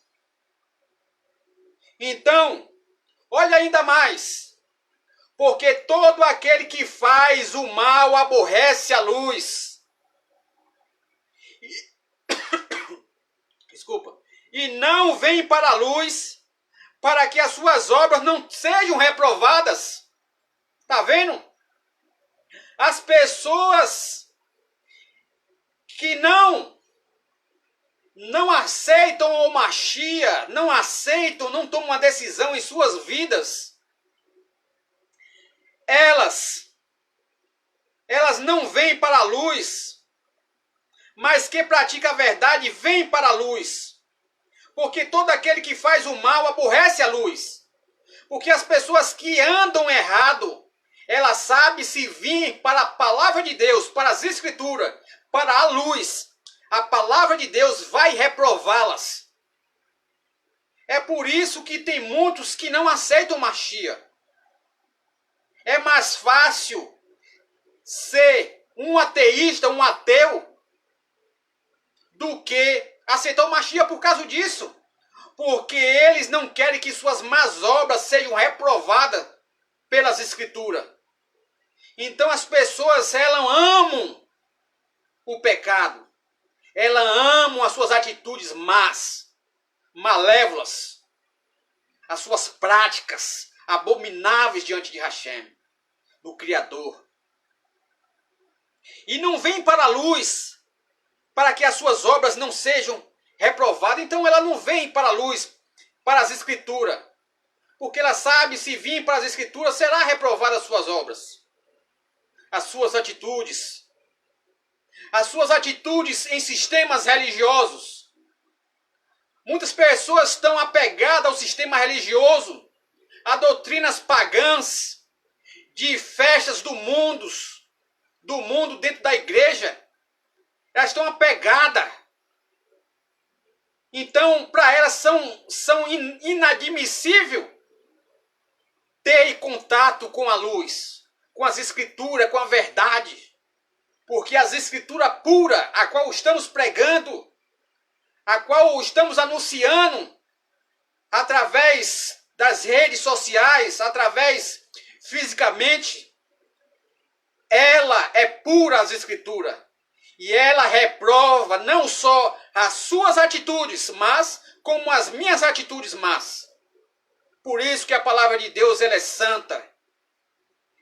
Então, olha ainda mais. Porque todo aquele que faz o mal aborrece a luz. Desculpa. E não vem para a luz, para que as suas obras não sejam reprovadas. Tá vendo? As pessoas que não aceitam o Machia, não aceitam, não tomam uma decisão em suas vidas, elas não vêm para a luz, mas quem pratica a verdade vem para a luz. Porque todo aquele que faz o mal aborrece a luz. Porque as pessoas que andam errado, elas sabem se vir para a palavra de Deus, para as escrituras, para a luz, a palavra de Deus vai reprová-las. É por isso que tem muitos que não aceitam Machia. É mais fácil ser um ateísta, um ateu, do que aceitar o Machia por causa disso. Porque eles não querem que suas más obras sejam reprovadas pelas escrituras. Então as pessoas, elas amam o pecado. Elas amam as suas atitudes más, malévolas, as suas práticas abomináveis diante de Hashem, do Criador. E não vem para a luz, para que as suas obras não sejam reprovadas. Então ela não vem para a luz, para as escrituras. Porque ela sabe, se vir para as escrituras, será reprovada as suas obras. As suas atitudes. As suas atitudes em sistemas religiosos. Muitas pessoas estão apegadas ao sistema religioso, a doutrinas pagãs, de festas do mundo dentro da igreja. Elas estão apegadas. Então, para elas são inadmissível ter contato com a luz, com as escrituras, com a verdade. Porque as escrituras puras, a qual estamos pregando, a qual estamos anunciando, através das redes sociais, através fisicamente, ela é pura, as escrituras. E ela reprova não só as suas atitudes, mas como as minhas atitudes más. Por isso que a palavra de Deus, ela é santa.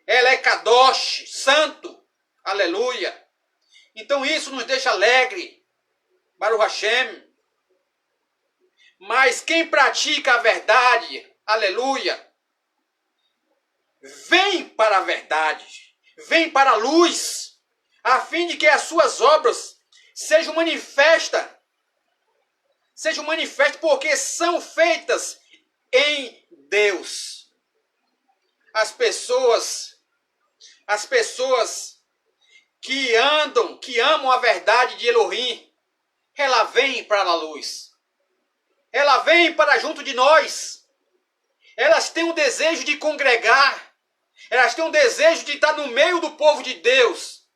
Ela é kadosh, santo. Aleluia. Então isso nos deixa alegre. Baruch Hashem. Mas quem pratica a verdade, aleluia, vem para a verdade. Vem para a luz, a fim de que as suas obras sejam manifestas. Sejam manifestas porque são feitas em Deus. As pessoas que amam a verdade de Elohim, ela vem para a luz. Ela vem para junto de nós. Elas têm um desejo de congregar. Elas têm um desejo de estar no meio do povo de Deus.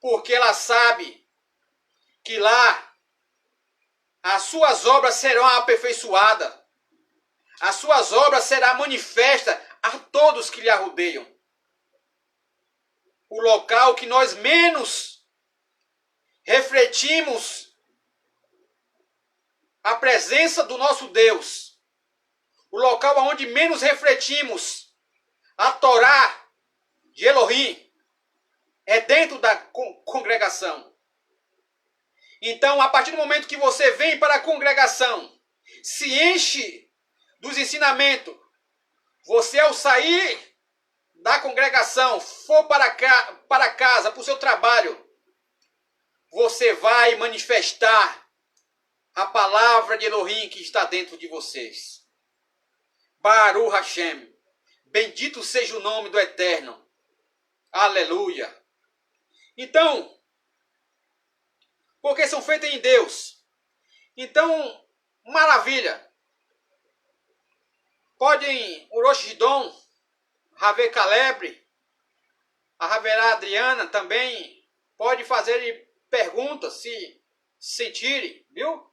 Porque ela sabe que lá as suas obras serão aperfeiçoadas. As suas obras serão manifestas a todos que lhe rodeiam. O local que nós menos refletimos a presença do nosso Deus. O local onde menos refletimos a Torá de Elohim é dentro da congregação. Então, a partir do momento que você vem para a congregação, se enche dos ensinamentos, você ao sair da congregação, for para casa, para o seu trabalho, você vai manifestar a palavra de Elohim que está dentro de vocês. Baruch Hashem. Bendito seja o nome do Eterno. Aleluia. Então, porque são feitas em Deus. Então, maravilha. Podem o Rochidon, Rave Calebre, a Raverá Adriana também pode fazer perguntas se sentirem, viu?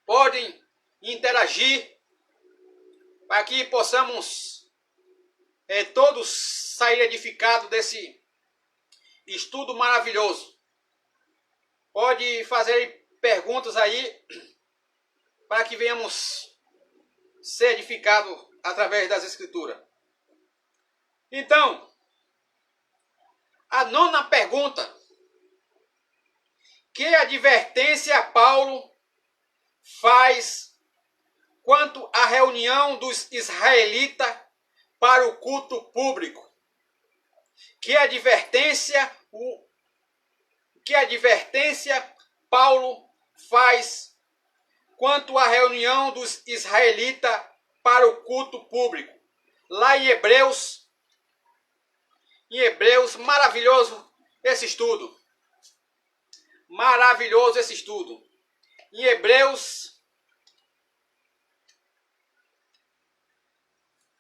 Podem interagir para que possamos todos sair edificados desse estudo maravilhoso. Pode fazer perguntas aí para que venhamos ser edificados através das Escrituras. Então, a nona pergunta. Que advertência Paulo faz quanto à reunião dos israelitas para o culto público? Que advertência Paulo faz quanto à reunião dos israelitas para o culto público? Lá em Hebreus, maravilhoso esse estudo. Maravilhoso esse estudo. Em Hebreus,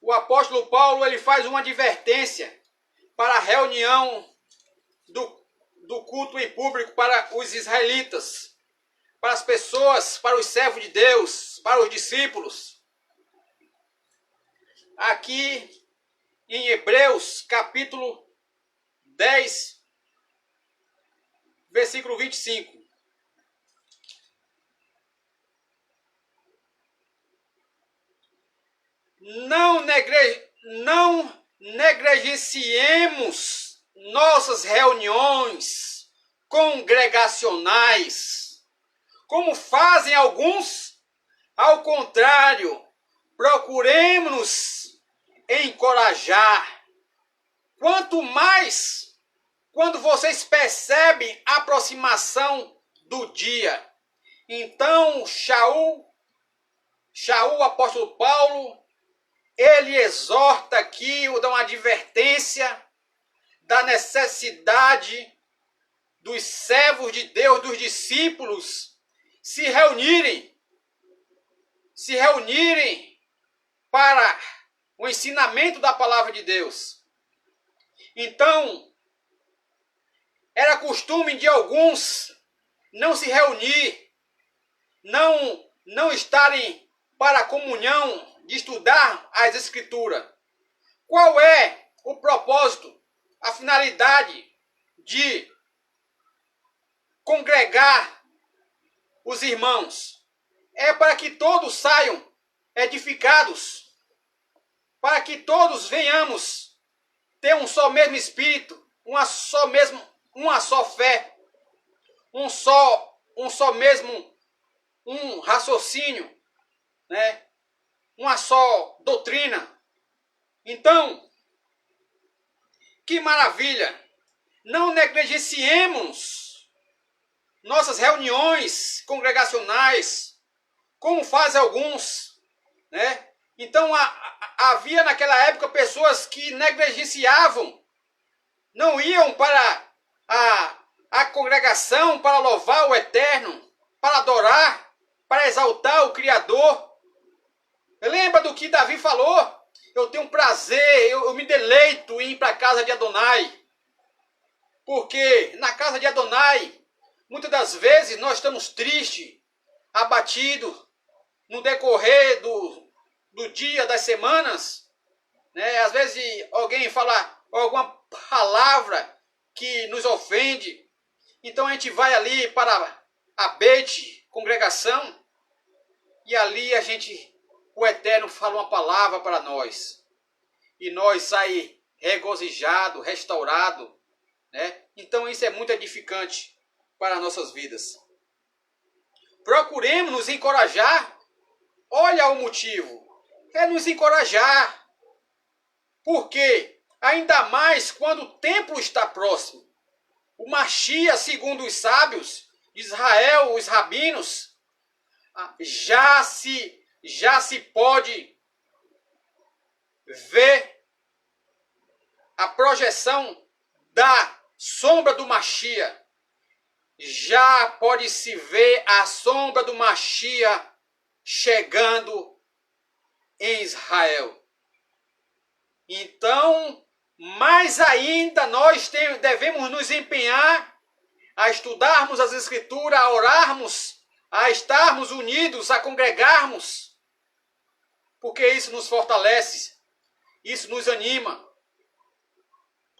o apóstolo Paulo ele faz uma advertência para a reunião do culto em público para os israelitas, para as pessoas, para os servos de Deus, para os discípulos. Aqui em Hebreus, capítulo 10, versículo 25. Não negligenciemos nossas reuniões congregacionais, como fazem alguns. Ao contrário, procuremos-nos encorajar. Quanto mais quando vocês percebem a aproximação do dia. Então, Shaul, o apóstolo Paulo, ele exorta aqui, dá uma advertência da necessidade dos servos de Deus, dos discípulos, se reunirem para o ensinamento da palavra de Deus. Então, era costume de alguns não se reunir, não estarem para a comunhão de estudar as Escrituras. Qual é o propósito, a finalidade de congregar os irmãos? É para que todos saiam edificados, para que todos venhamos ter um só mesmo espírito, uma só fé, um raciocínio, né? Uma só doutrina. Então, que maravilha! Não negligenciemos nossas reuniões congregacionais, como fazem alguns, né? Então, havia naquela época pessoas que negligenciavam, não iam para a congregação para louvar o Eterno, para adorar, para exaltar o Criador. Lembra do que Davi falou? Eu tenho prazer, eu me deleito em ir para a casa de Adonai. Porque na casa de Adonai, muitas das vezes nós estamos tristes, abatidos, no decorrer do dia, das semanas, né? Às vezes alguém fala alguma palavra que nos ofende. Então a gente vai ali para a Beit, congregação, e ali o Eterno fala uma palavra para nós. E nós saímos regozijados, restaurados, né? Então isso é muito edificante para as nossas vidas. Procuremos nos encorajar. Olha o motivo. É nos encorajar. Por quê? Ainda mais quando o templo está próximo. O Mashiach, segundo os sábios de Israel, os rabinos, já se pode vê a projeção da sombra do Machia. Já pode se ver a sombra do Machia chegando em Israel. Então, mais ainda, nós devemos nos empenhar a estudarmos as Escrituras, a orarmos, a estarmos unidos, a congregarmos, porque isso nos fortalece, isso nos anima.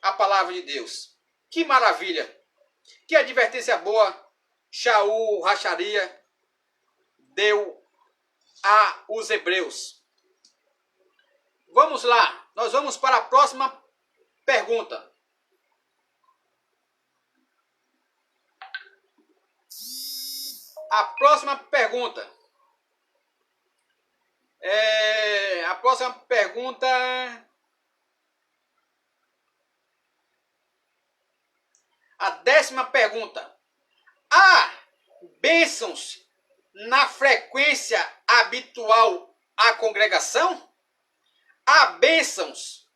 A palavra de Deus. Que maravilha! Que advertência boa Shaul Racharia deu a os hebreus. Vamos lá, nós vamos para a próxima pergunta. A próxima pergunta. A 10ª pergunta. Há bênçãos na frequência habitual à congregação? Há bênçãos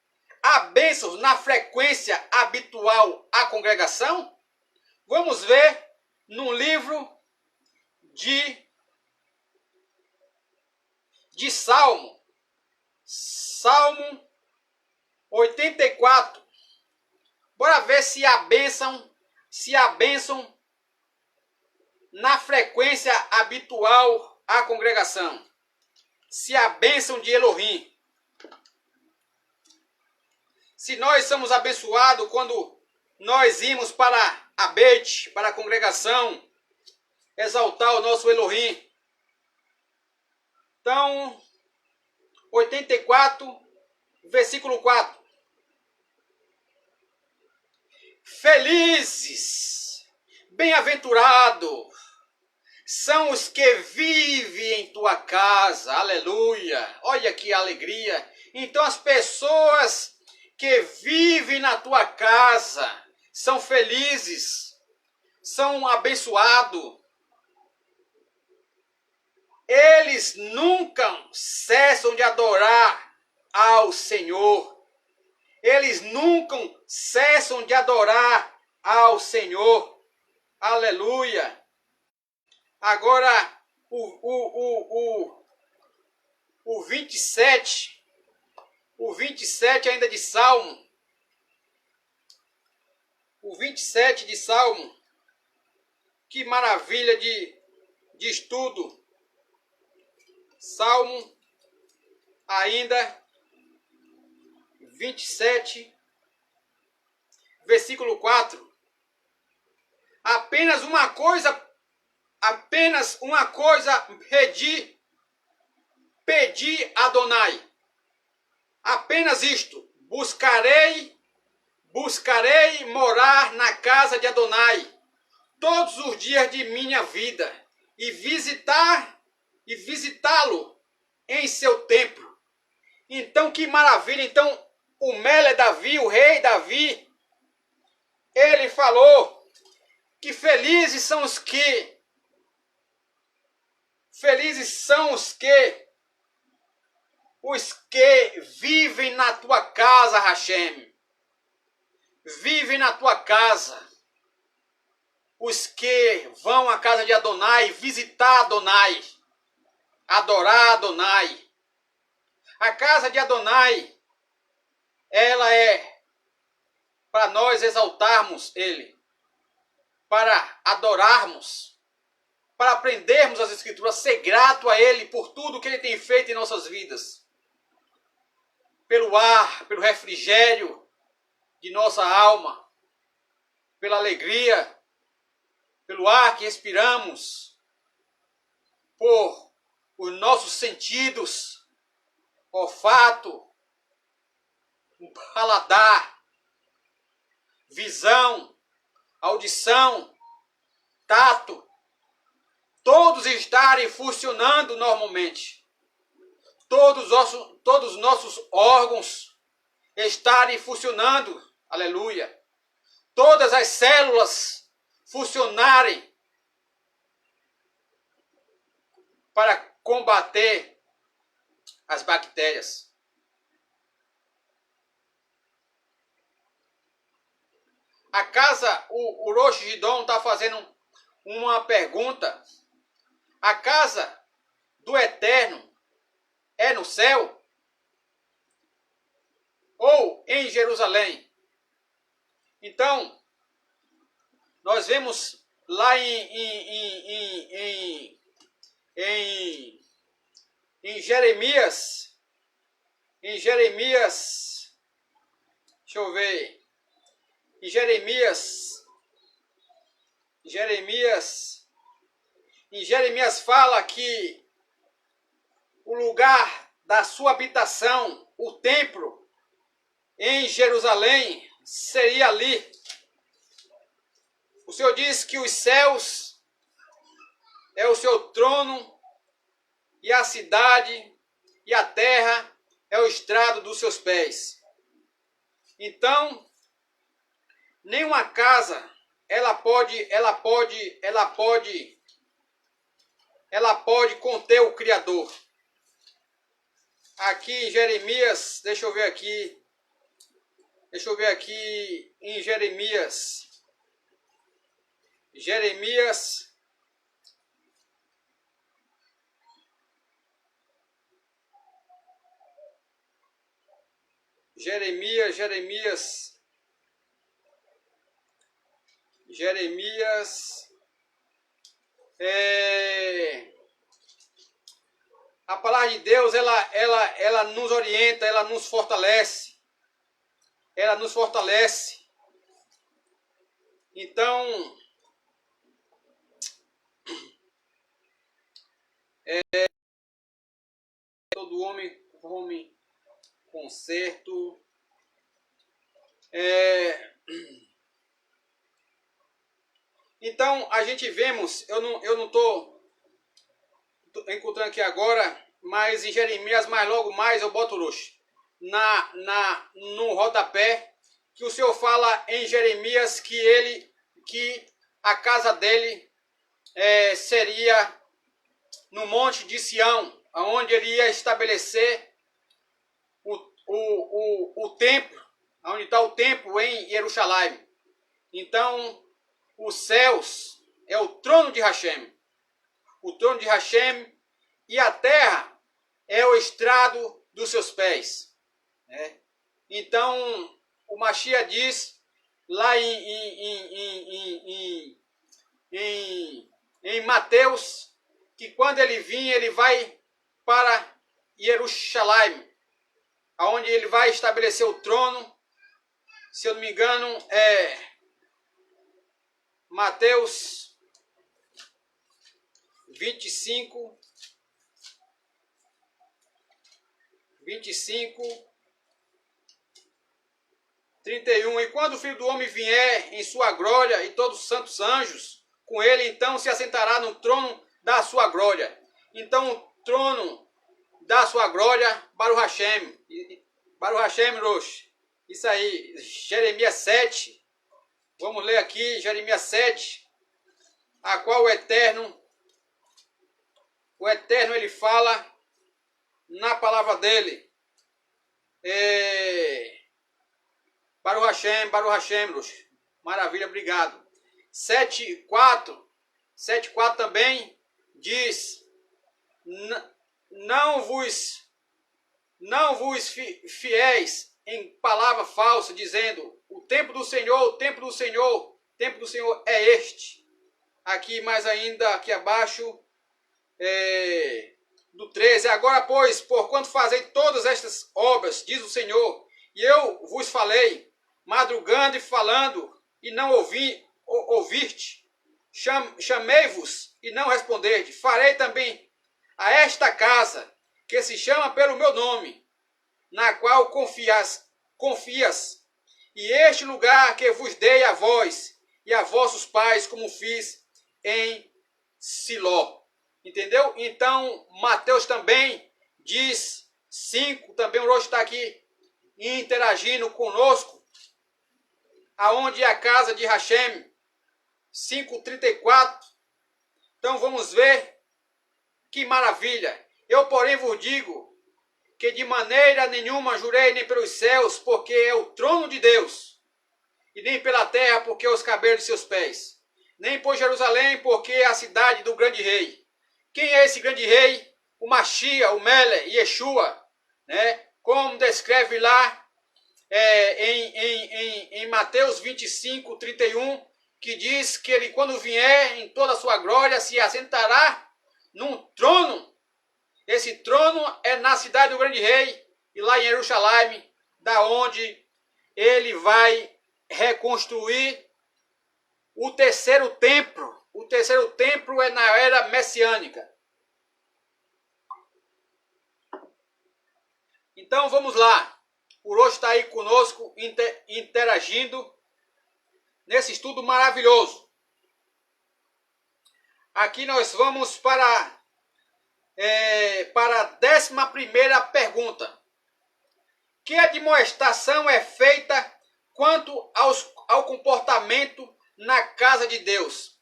na frequência habitual à congregação? Vamos ver no livro de Salmo 84. Bora ver se há bênção na frequência habitual à congregação. Se há bênção de Elohim. Se nós somos abençoados quando nós irmos para a Beit, para a congregação, exaltar o nosso Elohim. Então, 84, versículo 4. Felizes, bem-aventurados são os que vivem em tua casa. Aleluia! Olha que alegria! Então as pessoas que vivem na tua casa são felizes, são abençoados. Eles nunca cessam de adorar ao Senhor. Eles nunca cessam de adorar ao Senhor. Aleluia. Agora, o 27. O 27 ainda de Salmo. O 27 de Salmo. Que maravilha de estudo. Salmo ainda 27, versículo 4. Apenas uma coisa pedi a Adonai. Apenas isto, buscarei morar na casa de Adonai todos os dias de minha vida e visitá-lo em seu templo. Então, que maravilha! Então, o Mele Davi, o rei Davi, ele falou que felizes são os que vivem na tua casa, Hashem. Vivem na tua casa. Os que vão à casa de Adonai, visitar Adonai, adorar Adonai. A casa de Adonai, ela é para nós exaltarmos Ele, para adorarmos, para aprendermos as Escrituras, ser grato a Ele por tudo que Ele tem feito em nossas vidas. Pelo ar, pelo refrigério de nossa alma, pela alegria, pelo ar que respiramos, por os nossos sentidos, olfato, paladar, visão, audição, tato, todos estarem funcionando normalmente. Todos os nossos órgãos estarem funcionando, aleluia. Todas as células funcionarem para combater as bactérias. A casa, o Rosh Gidon está fazendo uma pergunta. A casa do Eterno é no céu ou em Jerusalém? Então, nós vemos lá em Jeremias, deixa eu ver, em Jeremias fala que o lugar da sua habitação, o templo em Jerusalém, seria ali. O Senhor diz que os céus é o seu trono e a cidade e a terra é o estrado dos seus pés. Então, nenhuma casa ela pode conter o Criador. Aqui em Jeremias, deixa eu ver aqui em Jeremias, Jeremias 'Jeremias, a palavra de Deus, ela nos orienta, ela nos fortalece. Então, todo homem come conserto. Então, a gente vemos, eu não estou encontrando aqui agora, mas em Jeremias, mais logo mais, eu boto no rodapé, que o Senhor fala em Jeremias que a casa dele seria no monte de Sião, onde ele ia estabelecer o templo, onde está o templo em Jerusalém. Então, os céus é o trono de Hashem. O trono de Hashem, e a terra é o estrado dos seus pés. Então, o Mashiach diz lá em Mateus que quando ele vir, ele vai para Jerusalém, onde ele vai estabelecer o trono. Se eu não me engano, Mateus 25, 31. E quando o Filho do Homem vier em sua glória e todos os santos anjos com ele, então se assentará no trono da sua glória. Então o trono da sua glória, Baruch Hashem Rosh. Isso aí, Jeremias 7. Vamos ler aqui, Jeremias 7, a qual o Eterno ele fala na palavra dele. Baruch Hashem, Rosh. Maravilha, obrigado. 7:4 também diz: não vos fiéis em palavra falsa, dizendo: o templo do Senhor é este. Aqui mais ainda, aqui abaixo, do 13. Agora, pois, porquanto fazei todas estas obras, diz o Senhor, e eu vos falei, madrugando e falando, e não ouviste, chamei-vos e não respondeste, farei também a esta casa, que se chama pelo meu nome, na qual confias, e este lugar que vos dei a vós e a vossos pais, como fiz em Siló. Entendeu? Então, Mateus também diz 5, também o Rosh está aqui interagindo conosco, aonde é a casa de Hashem, 5:34. Então vamos ver que maravilha. Eu, porém, vos digo que de maneira nenhuma jurei nem pelos céus, porque é o trono de Deus, e nem pela terra, porque os cabelos de seus pés, nem por Jerusalém, porque é a cidade do grande rei. Quem é esse grande rei? O Machia, o Mele, Yeshua, né? Como descreve lá em Mateus 25, 31, que diz que ele, quando vier em toda a sua glória, se assentará num trono. Esse trono é na cidade do grande rei, e lá em Jerusalém, da onde ele vai reconstruir o terceiro templo. O terceiro templo é na era messiânica. Então vamos lá. O Roxo está aí conosco, interagindo nesse estudo maravilhoso. Aqui nós vamos para a 11ª pergunta. Que admoestação é feita quanto ao comportamento na casa de Deus?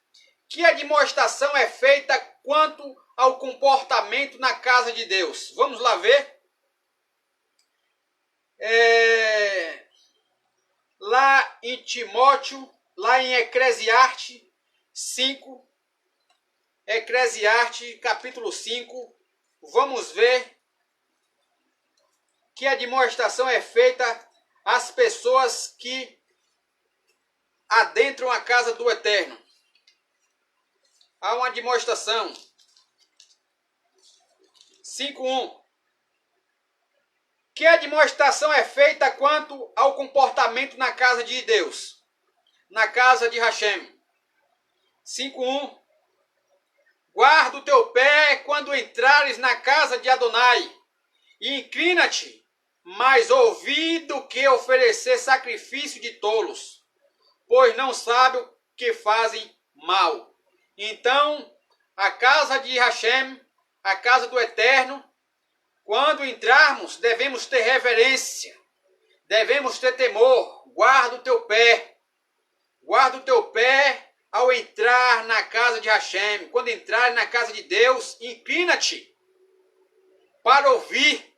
Que admoestação é feita quanto ao comportamento na casa de Deus? Vamos lá ver. Lá em Timóteo, lá em Eclesiastes 5, Eclesiastes capítulo 5, vamos ver que a admoestação é feita às pessoas que adentram a casa do Eterno. Há uma admoestação. 5:1. Que admoestação é feita quanto ao comportamento na casa de Deus, na casa de Hashem. 5:1. Guarda o teu pé quando entrares na casa de Adonai, e inclina-te, mas ouvi do que oferecer sacrifício de tolos, pois não sabe o que fazem mal. Então, a casa de Hashem, a casa do Eterno, quando entrarmos, devemos ter reverência, devemos ter temor. Guarda o teu pé. Guarda o teu pé ao entrar na casa de Hashem. Quando entrar na casa de Deus, inclina-te para ouvir.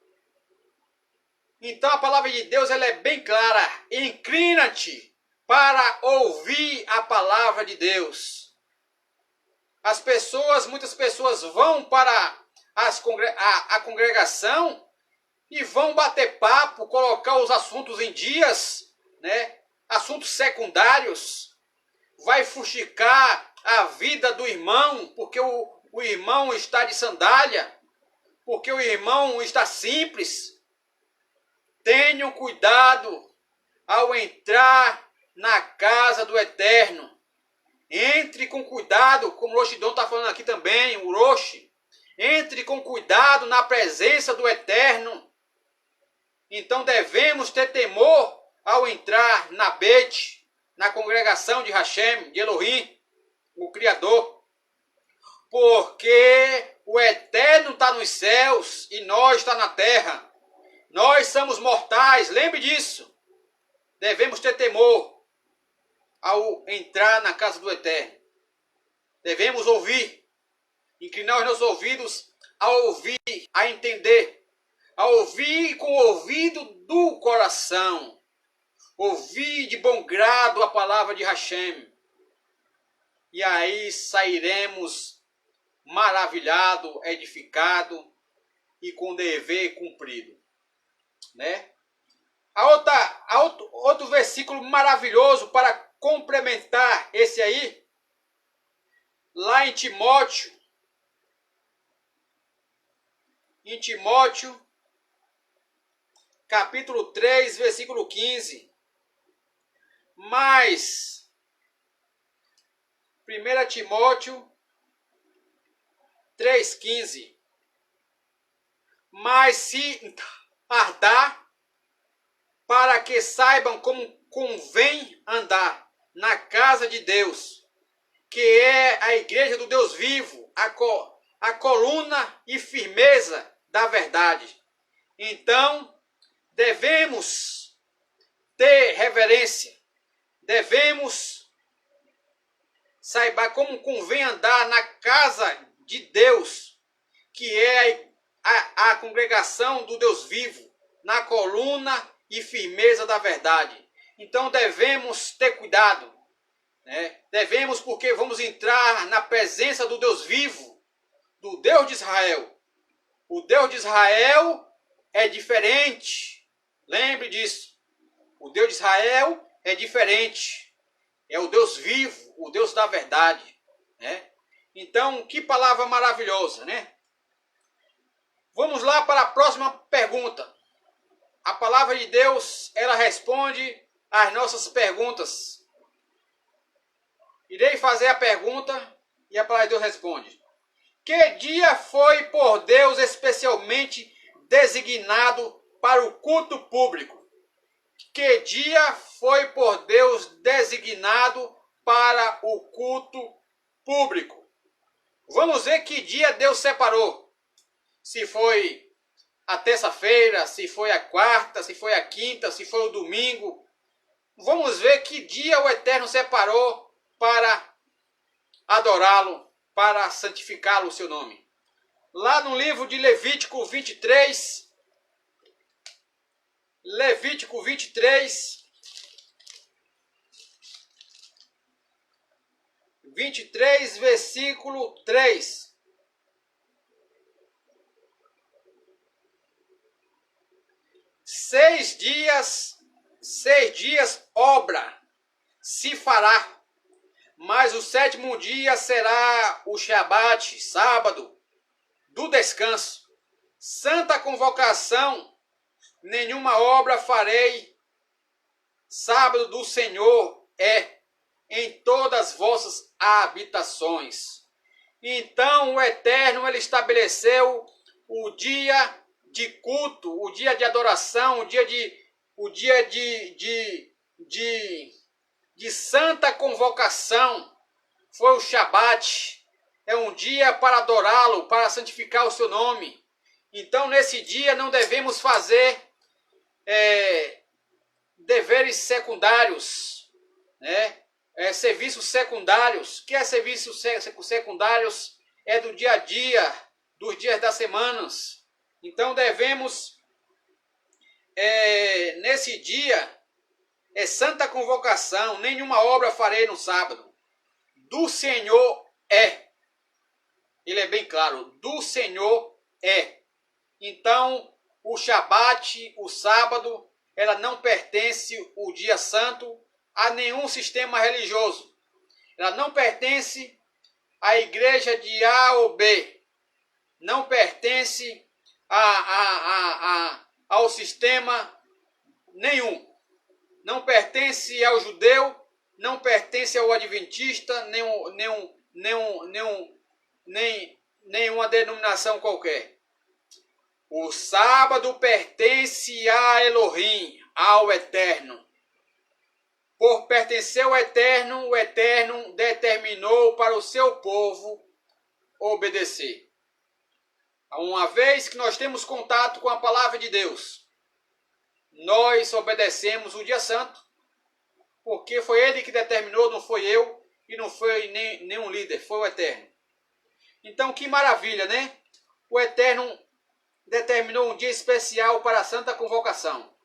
Então a palavra de Deus ela é bem clara. Inclina-te para ouvir a palavra de Deus. Muitas pessoas vão para a congregação e vão bater papo, colocar os assuntos em dias, né? Assuntos secundários. Vai fuxicar a vida do irmão, porque o irmão está de sandália, porque o irmão está simples. Tenham cuidado ao entrar na casa do Eterno. Entre com cuidado, como o Roxidon está falando aqui também, o Roxi. Entre com cuidado na presença do Eterno. Então devemos ter temor ao entrar na Bet, na congregação de Hashem, de Elohim, o Criador. Porque o Eterno está nos céus e nós está na terra. Nós somos mortais, lembre disso. Devemos ter temor ao entrar na casa do Eterno. Devemos ouvir, inclinar os nossos ouvidos a ouvir, a entender, a ouvir com o ouvido do coração, ouvir de bom grado a palavra de Hashem. E aí sairemos maravilhado, edificado e com dever cumprido, né? Outro versículo maravilhoso para complementar esse aí, lá em Timóteo, capítulo 3, versículo 15. Mas 1 Timóteo 3,15. Mas se tardar, para que saibam como convém andar na casa de Deus, que é a igreja do Deus vivo, a coluna e firmeza da verdade. Então, devemos ter reverência, devemos saber como convém andar na casa de Deus, que é a congregação do Deus vivo, na coluna e firmeza da verdade. Então devemos ter cuidado, né? Devemos, porque vamos entrar na presença do Deus vivo, do Deus de Israel. O Deus de Israel é diferente. Lembre disso. O Deus de Israel é diferente. É o Deus vivo, o Deus da verdade, né? Então, que palavra maravilhosa, né? Vamos lá para a próxima pergunta. A palavra de Deus, ela responde às nossas perguntas. Irei fazer a pergunta e a palavra de Deus responde. Que dia foi por Deus especialmente designado para o culto público? Que dia foi por Deus designado para o culto público? Vamos ver que dia Deus separou. Se foi a terça-feira, se foi a quarta, se foi a quinta, se foi o domingo. Vamos ver que dia o Eterno separou para adorá-lo, para santificá-lo o seu nome. Lá no livro de Levítico 23, Levítico 23, 23, versículo 3. Seis dias obra se fará, mas o sétimo dia será o Shabat, sábado, do descanso. Santa convocação, nenhuma obra farei, sábado do Senhor é em todas as vossas habitações. Então o Eterno, ele estabeleceu o dia de culto, o dia de adoração, o dia de santa convocação. Foi o Shabat. É um dia para adorá-lo, para santificar o seu nome. Então nesse dia não devemos fazer deveres secundários, né? Serviços secundários. O que é serviços secundários? É do dia a dia, dos dias das semanas. Então devemos, nesse dia, santa convocação, nenhuma obra farei no sábado. Do Senhor é. Ele é bem claro, do Senhor é. Então, o Shabat, o sábado, ela não pertence, o dia santo, a nenhum sistema religioso. Ela não pertence à igreja de A ou B. Não pertence ao sistema nenhum. Não pertence ao judeu, não pertence ao adventista, nenhuma denominação qualquer. O sábado pertence a Elohim, ao Eterno. Por pertencer ao Eterno, o Eterno determinou para o seu povo obedecer. Uma vez que nós temos contato com a palavra de Deus, nós obedecemos o dia santo, porque foi Ele que determinou, não foi eu, e não foi nenhum líder, foi o Eterno. Então que maravilha, né? O Eterno determinou um dia especial para a santa convocação.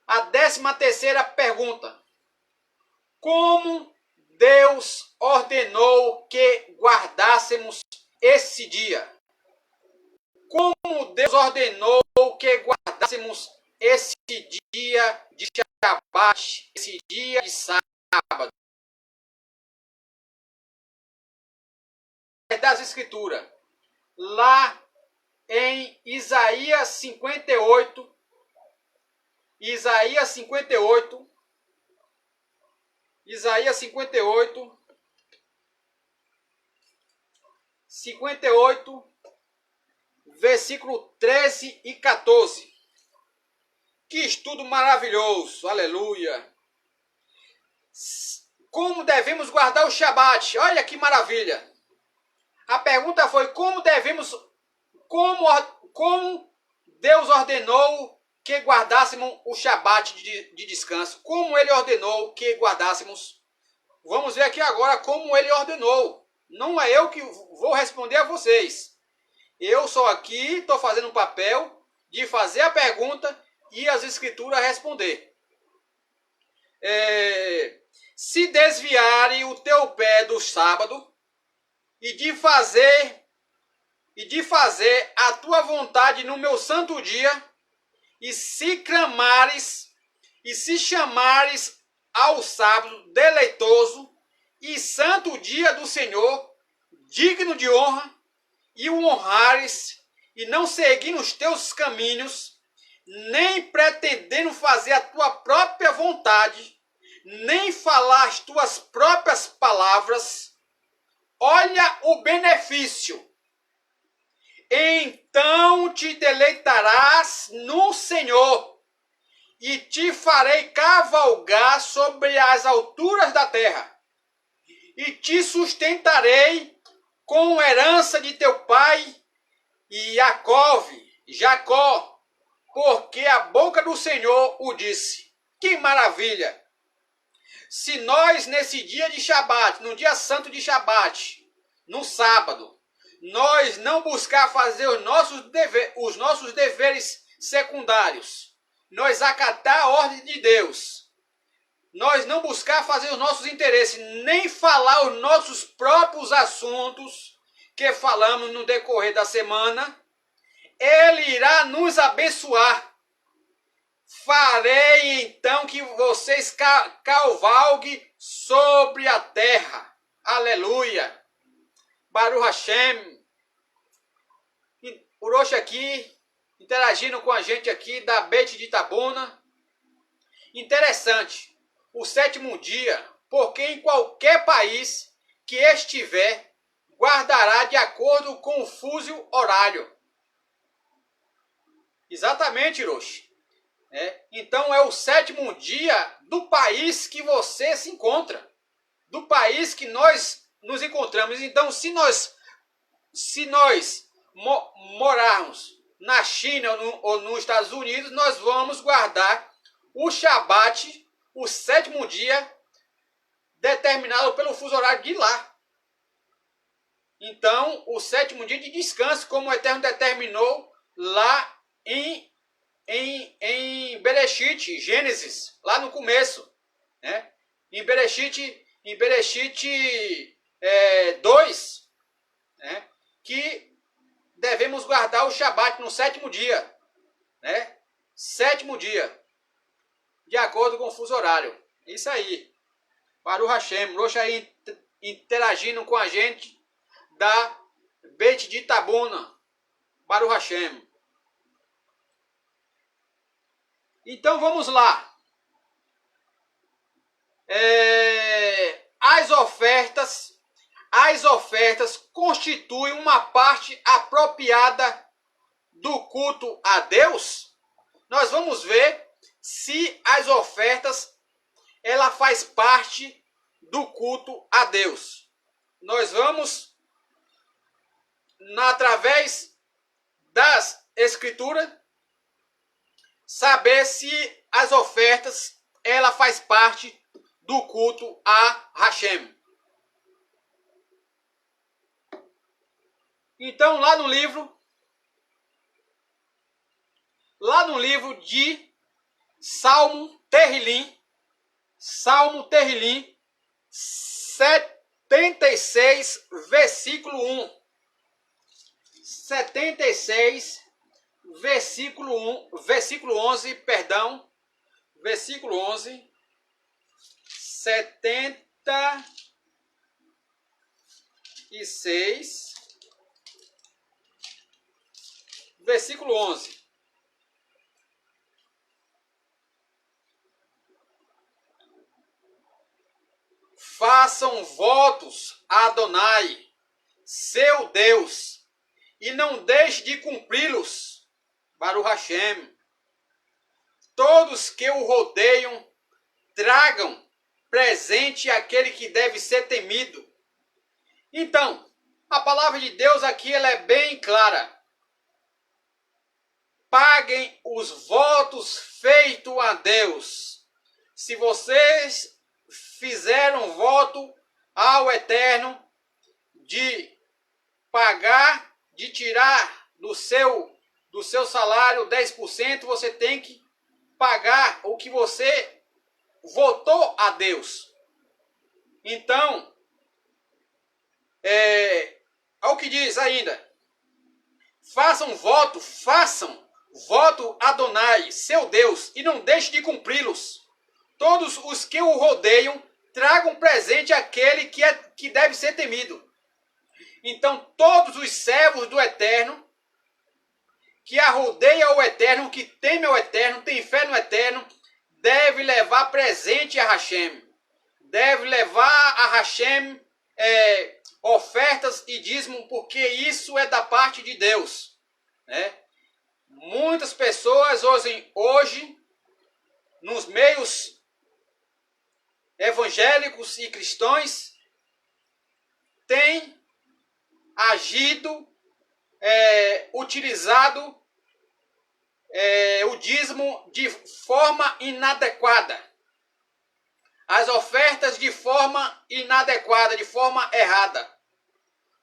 A 13ª pergunta. Como Deus ordenou que guardássemos esse dia? Como Deus ordenou que guardássemos esse dia de Shabat, esse dia de sábado? Das Escrituras, lá em Isaías 58, Isaías 58, Isaías 58, 58, versículo 13 e 14. Que estudo maravilhoso, aleluia. Como devemos guardar o Shabat? Olha que maravilha. A pergunta foi como Deus ordenou que guardássemos o Shabat de descanso. Como Ele ordenou que guardássemos. Vamos ver aqui agora como Ele ordenou. Não é eu que vou responder a vocês. Eu só aqui estou fazendo um papel de fazer a pergunta e as Escrituras responder. se desviarem o teu pé do sábado e de fazer a tua vontade no meu santo dia, e se clamares e se chamares ao sábado deleitoso e santo dia do Senhor, digno de honra, e o honrares, e não seguir nos teus caminhos, nem pretendendo fazer a tua própria vontade, nem falar as tuas próprias palavras, olha o benefício. Então te deleitarás no Senhor, e te farei cavalgar sobre as alturas da terra, e te sustentarei com herança de teu pai e Jacó, porque a boca do Senhor o disse. Que maravilha! Se nós nesse dia de Shabat, no dia santo de Shabat, no sábado, nós não buscar fazer os nossos deveres secundários, nós acatar a ordem de Deus, nós não buscar fazer os nossos interesses, nem falar os nossos próprios assuntos que falamos no decorrer da semana, Ele irá nos abençoar. Farei então que vocês cavalguem sobre a terra. Aleluia. Baruch Hashem. Urosh aqui, interagindo com a gente aqui da Beit de Itabuna. Interessante. O sétimo dia, porque em qualquer país que estiver, guardará de acordo com o fuso horário. Exatamente, Hiroshi. Então é o sétimo dia do país que você se encontra. Do país que nós nos encontramos. Então, se nós morarmos na China ou nos Estados Unidos, nós vamos guardar o Shabat, o sétimo dia, determinado pelo fuso horário de lá. Então, o sétimo dia de descanso, como o Eterno determinou lá em Bereshit, Gênesis, lá no começo, né? Em Bereshit 2, né? Que devemos guardar o Shabat no sétimo dia, né? Sétimo dia, de acordo com o fuso horário. Isso aí. Baruch Hashem, Rosh aí interagindo com a gente da Beit de Itabuna. Baruch Hashem. Então vamos lá. As ofertas constituem uma parte apropriada do culto a Deus. Nós vamos ver se as ofertas ela faz parte do culto a Deus. Nós vamos através das escrituras saber se as ofertas ela faz parte do culto a Hashem. Então lá no livro de Salmo Terrilim 76, versículo 1. 76, versículo 11, perdão. Versículo 11. 76, versículo 11. Façam votos a Adonai, seu Deus, e não deixe de cumpri-los. Baruch Hashem. Todos que o rodeiam, tragam presente àquele que deve ser temido. Então, a palavra de Deus aqui ela é bem clara. Paguem os votos feitos a Deus. Se vocês fizeram voto ao Eterno de pagar, de tirar do seu salário 10%, você tem que pagar o que você votou a Deus. Então, ao que diz ainda, façam voto a Adonai, seu Deus, e não deixe de cumpri-los. Todos os que o rodeiam, tragam presente àquele que deve ser temido. Então, todos os servos do Eterno, que arrodeia o Eterno, que teme ao Eterno, tem fé no Eterno, deve levar presente a Hashem. Deve levar a Hashem ofertas e dízimo, porque isso é da parte de Deus. Né? Muitas pessoas hoje, nos meios evangélicos e cristãos, têm agido, utilizado o dízimo de forma inadequada. As ofertas de forma inadequada, de forma errada.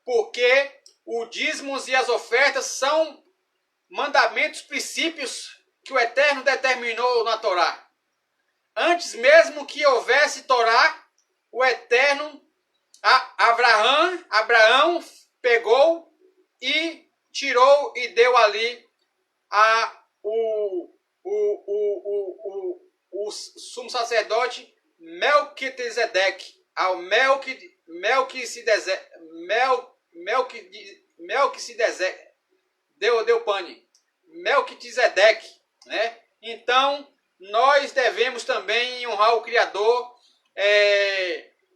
Porque o dízimos e as ofertas são mandamentos, princípios que o Eterno determinou na Torá. Antes mesmo que houvesse Torá, o Eterno, Abraão pegou e tirou e deu ali o sumo sacerdote Melquisedeque, ao Melquisedeque, deu pane, Melquisedeque, né? Então, nós devemos também honrar o Criador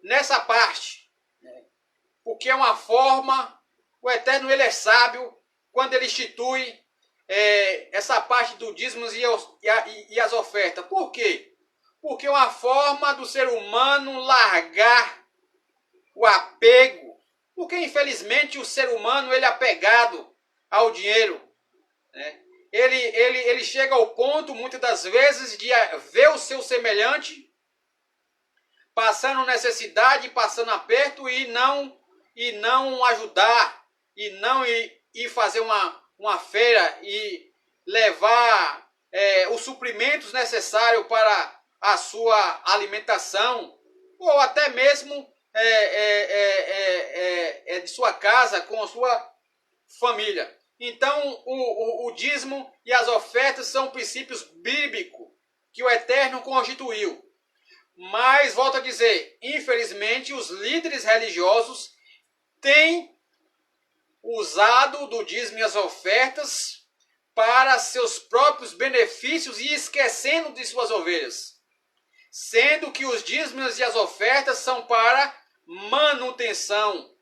nessa parte, né? Porque é uma forma, o Eterno ele é sábio quando ele institui essa parte do dízimos e as ofertas. Por quê? Porque é uma forma do ser humano largar o apego. Porque, infelizmente, o ser humano ele é apegado ao dinheiro. Né? Ele chega ao ponto, muitas das vezes, de ver o seu semelhante passando necessidade, passando aperto e não ajudar, e não ir fazer uma feira e levar os suprimentos necessários para a sua alimentação, ou até mesmo de sua casa, com a sua família. Então, o dízimo e as ofertas são princípios bíblicos que o Eterno constituiu. Mas, volto a dizer, infelizmente, os líderes religiosos têm usado do dízimo e as ofertas para seus próprios benefícios e esquecendo de suas ovelhas. Sendo que os dízimos e as ofertas são para manutenção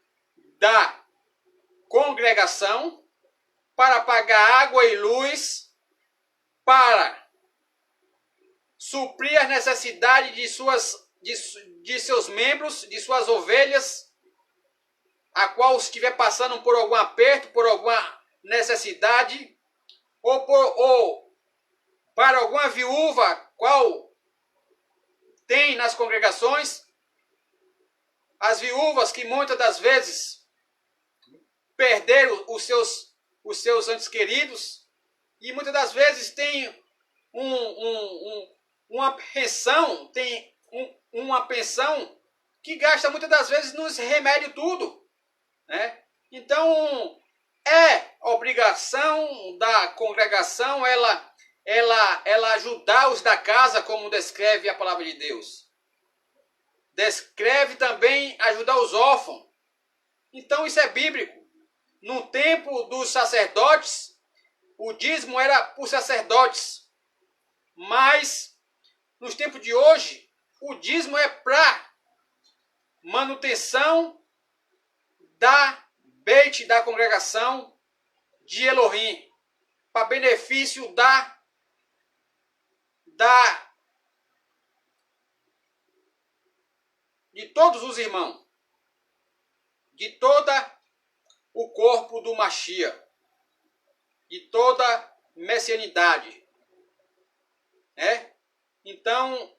da congregação, para pagar água e luz, para suprir as necessidades de seus membros, de suas ovelhas, a qual estiver passando por algum aperto, por alguma necessidade, ou para alguma viúva, qual tem nas congregações, as viúvas que muitas das vezes perderam os seus entes queridos, e muitas das vezes tem uma pensão que gasta muitas das vezes nos remédios tudo, né? Então, é obrigação da congregação ela ajudar os da casa, como descreve a palavra de Deus. Descreve também ajudar os órfãos. Então, isso é bíblico. No tempo dos sacerdotes, o dízimo era por sacerdotes. Mas, nos tempos de hoje, o dízimo é para manutenção da Beit, da congregação de Elohim, para benefício de todos os irmãos, de toda o corpo do Mashiach, de toda messianidade. Então,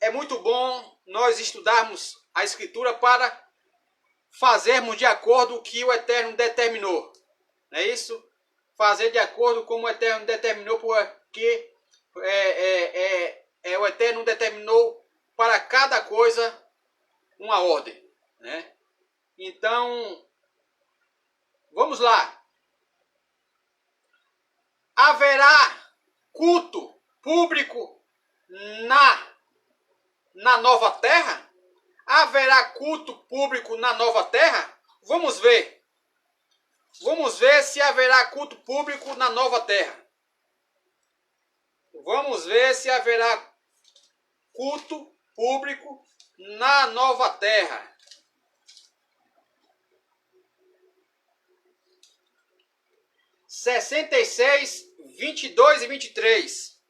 é muito bom nós estudarmos a Escritura para fazermos de acordo com o que o Eterno determinou. Não é isso? Fazer de acordo com o Eterno determinou, porque o Eterno determinou para cada coisa uma ordem, né? Então, vamos lá. Haverá culto público na nova terra? Haverá culto público na nova terra? Vamos ver. Vamos ver se haverá culto público na nova terra. Vamos ver se haverá culto público na nova terra. 66, 22 e 23.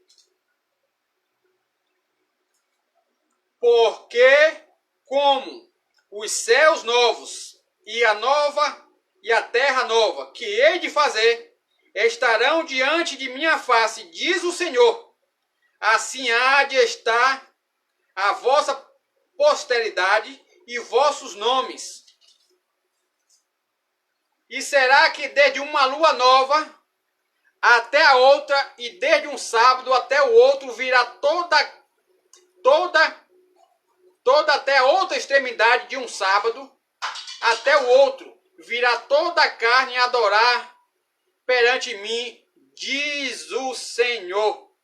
Porque como os céus novos e a terra nova que hei de fazer estarão diante de minha face, diz o Senhor, assim há de estar a vossa posteridade e vossos nomes. E será que desde uma lua nova até a outra, e desde um sábado até o outro, virá toda até a outra extremidade de um sábado até o outro, virá toda a carne a adorar perante mim, diz o Senhor.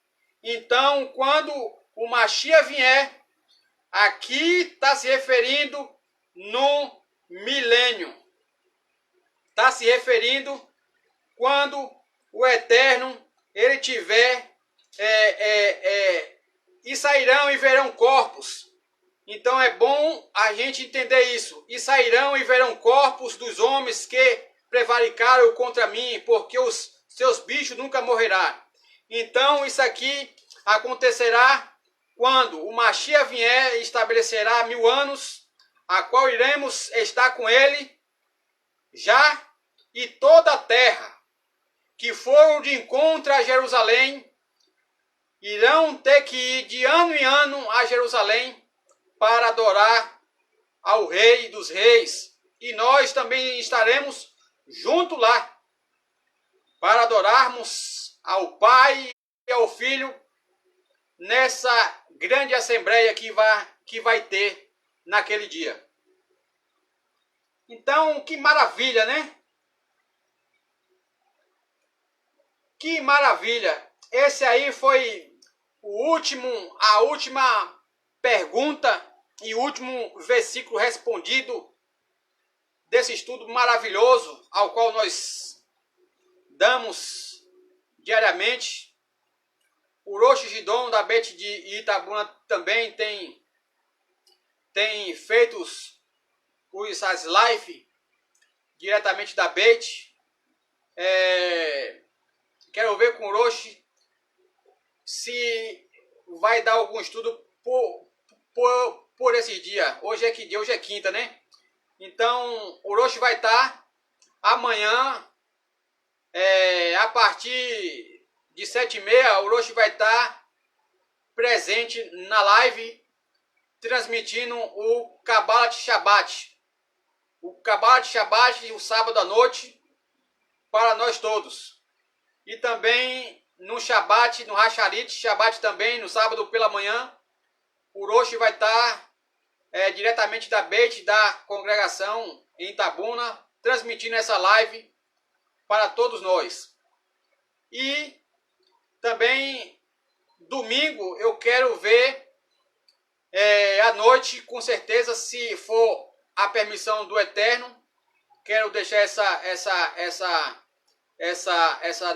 Então, quando o Mashiach vier, aqui está se referindo no milênio. Está se referindo quando o Eterno, ele tiver, e sairão e verão corpos. Então é bom a gente entender isso. E sairão e verão corpos dos homens que prevaricaram contra mim, porque os seus bichos nunca morrerão. Então isso aqui acontecerá quando o Mashiach vier e estabelecerá 1000 anos, a qual iremos estar com ele já, e toda a terra que foram de encontro a Jerusalém irão ter que ir de ano em ano a Jerusalém para adorar ao Rei dos Reis. E nós também estaremos junto lá para adorarmos ao Pai e ao Filho nessa grande assembleia que vai ter naquele dia. Então, que maravilha, né? Que maravilha! Esse aí foi a última pergunta e o último versículo respondido desse estudo maravilhoso ao qual nós damos diariamente. O Rosh Gidon da Bet de Itabuna também tem feito as lives diretamente da Bet. Quero ver com o Rosh se vai dar algum estudo por esse dia. Hoje é que dia? Hoje é quinta, né? Então, o Rosh vai estar amanhã, a partir de 7h30, o Rosh vai estar presente na live, transmitindo o Kabbalat Shabbat. O Kabbalat Shabbat, o sábado à noite, para nós todos. E também no Shabbat, no Hasharit Shabbat também, no sábado pela manhã, o Rosh vai estar diretamente da Beit, da congregação em Itabuna, transmitindo essa live para todos nós. E também domingo eu quero ver à noite, com certeza, se for a permissão do Eterno, quero deixar essa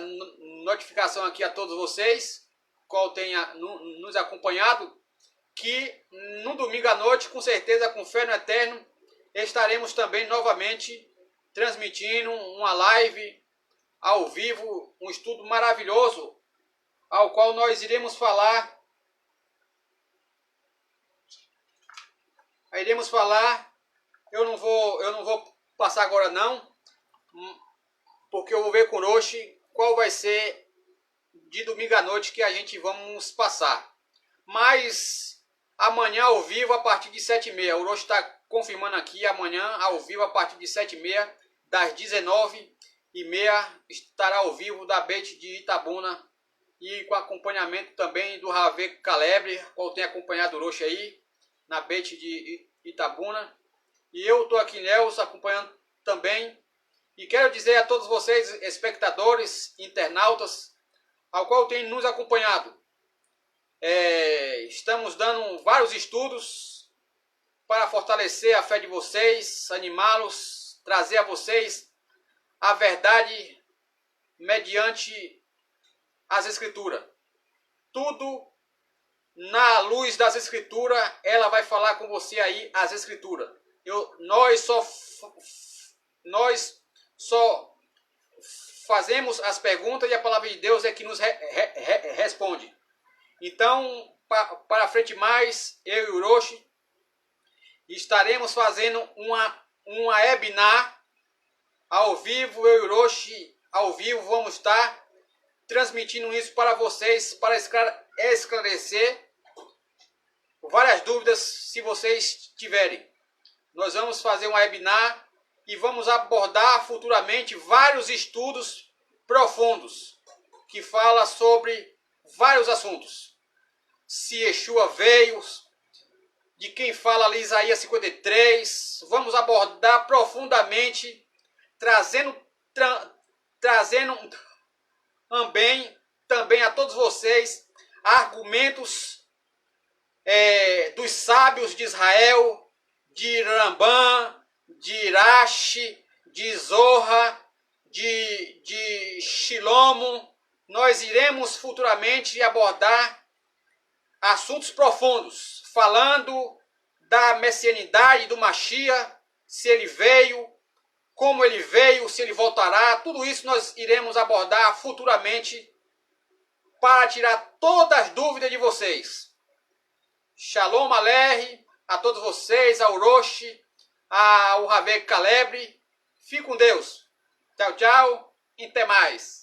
notificação aqui a todos vocês, qual tenha nos acompanhado, que no domingo à noite, com certeza, com fé no Eterno, estaremos também novamente transmitindo uma live ao vivo, um estudo maravilhoso, ao qual nós iremos falar. Eu não vou passar agora não, porque eu vou ver com o Rosh qual vai ser de domingo à noite que a gente vamos passar. Mas amanhã ao vivo a partir de 7h30. O Rosh está confirmando aqui, amanhã ao vivo a partir de 7h30, das 19h30 estará ao vivo da Beit de Itabuna, e com acompanhamento também do Ravê Calebre, qual tem acompanhado o Rosh aí. na Beit de Itabuna. E eu estou aqui em Ilhéus acompanhando também. E quero dizer a todos vocês, espectadores, internautas, ao qual tem nos acompanhado. Estamos dando vários estudos para fortalecer a fé de vocês, animá-los, trazer a vocês a verdade mediante as Escrituras. Tudo na luz das Escrituras, ela vai falar com você aí as Escrituras. Nós só fazemos as perguntas e a palavra de Deus é que nos responde. Então, para frente mais, eu e o Uroshi estaremos fazendo uma webinar ao vivo. Eu e o Uroshi ao vivo vamos estar transmitindo isso para vocês, para esclarecer várias dúvidas se vocês tiverem. Nós vamos fazer um webinar e vamos abordar futuramente vários estudos profundos que falam sobre vários assuntos. Se Yeshua veio, de quem fala ali Isaías 53, vamos abordar profundamente, trazendo também a todos vocês argumentos dos sábios de Israel, de Rambam, de Irache, de Zorra, de Shilomo. Nós iremos futuramente abordar assuntos profundos, falando da messianidade do Mashiach, se ele veio, como ele veio, se ele voltará. Tudo isso nós iremos abordar futuramente para tirar todas as dúvidas de vocês. Shalom Aleichem a todos vocês, ao Uroshi, ao Ravek Calebre. Fique com Deus. Tchau, tchau e até mais.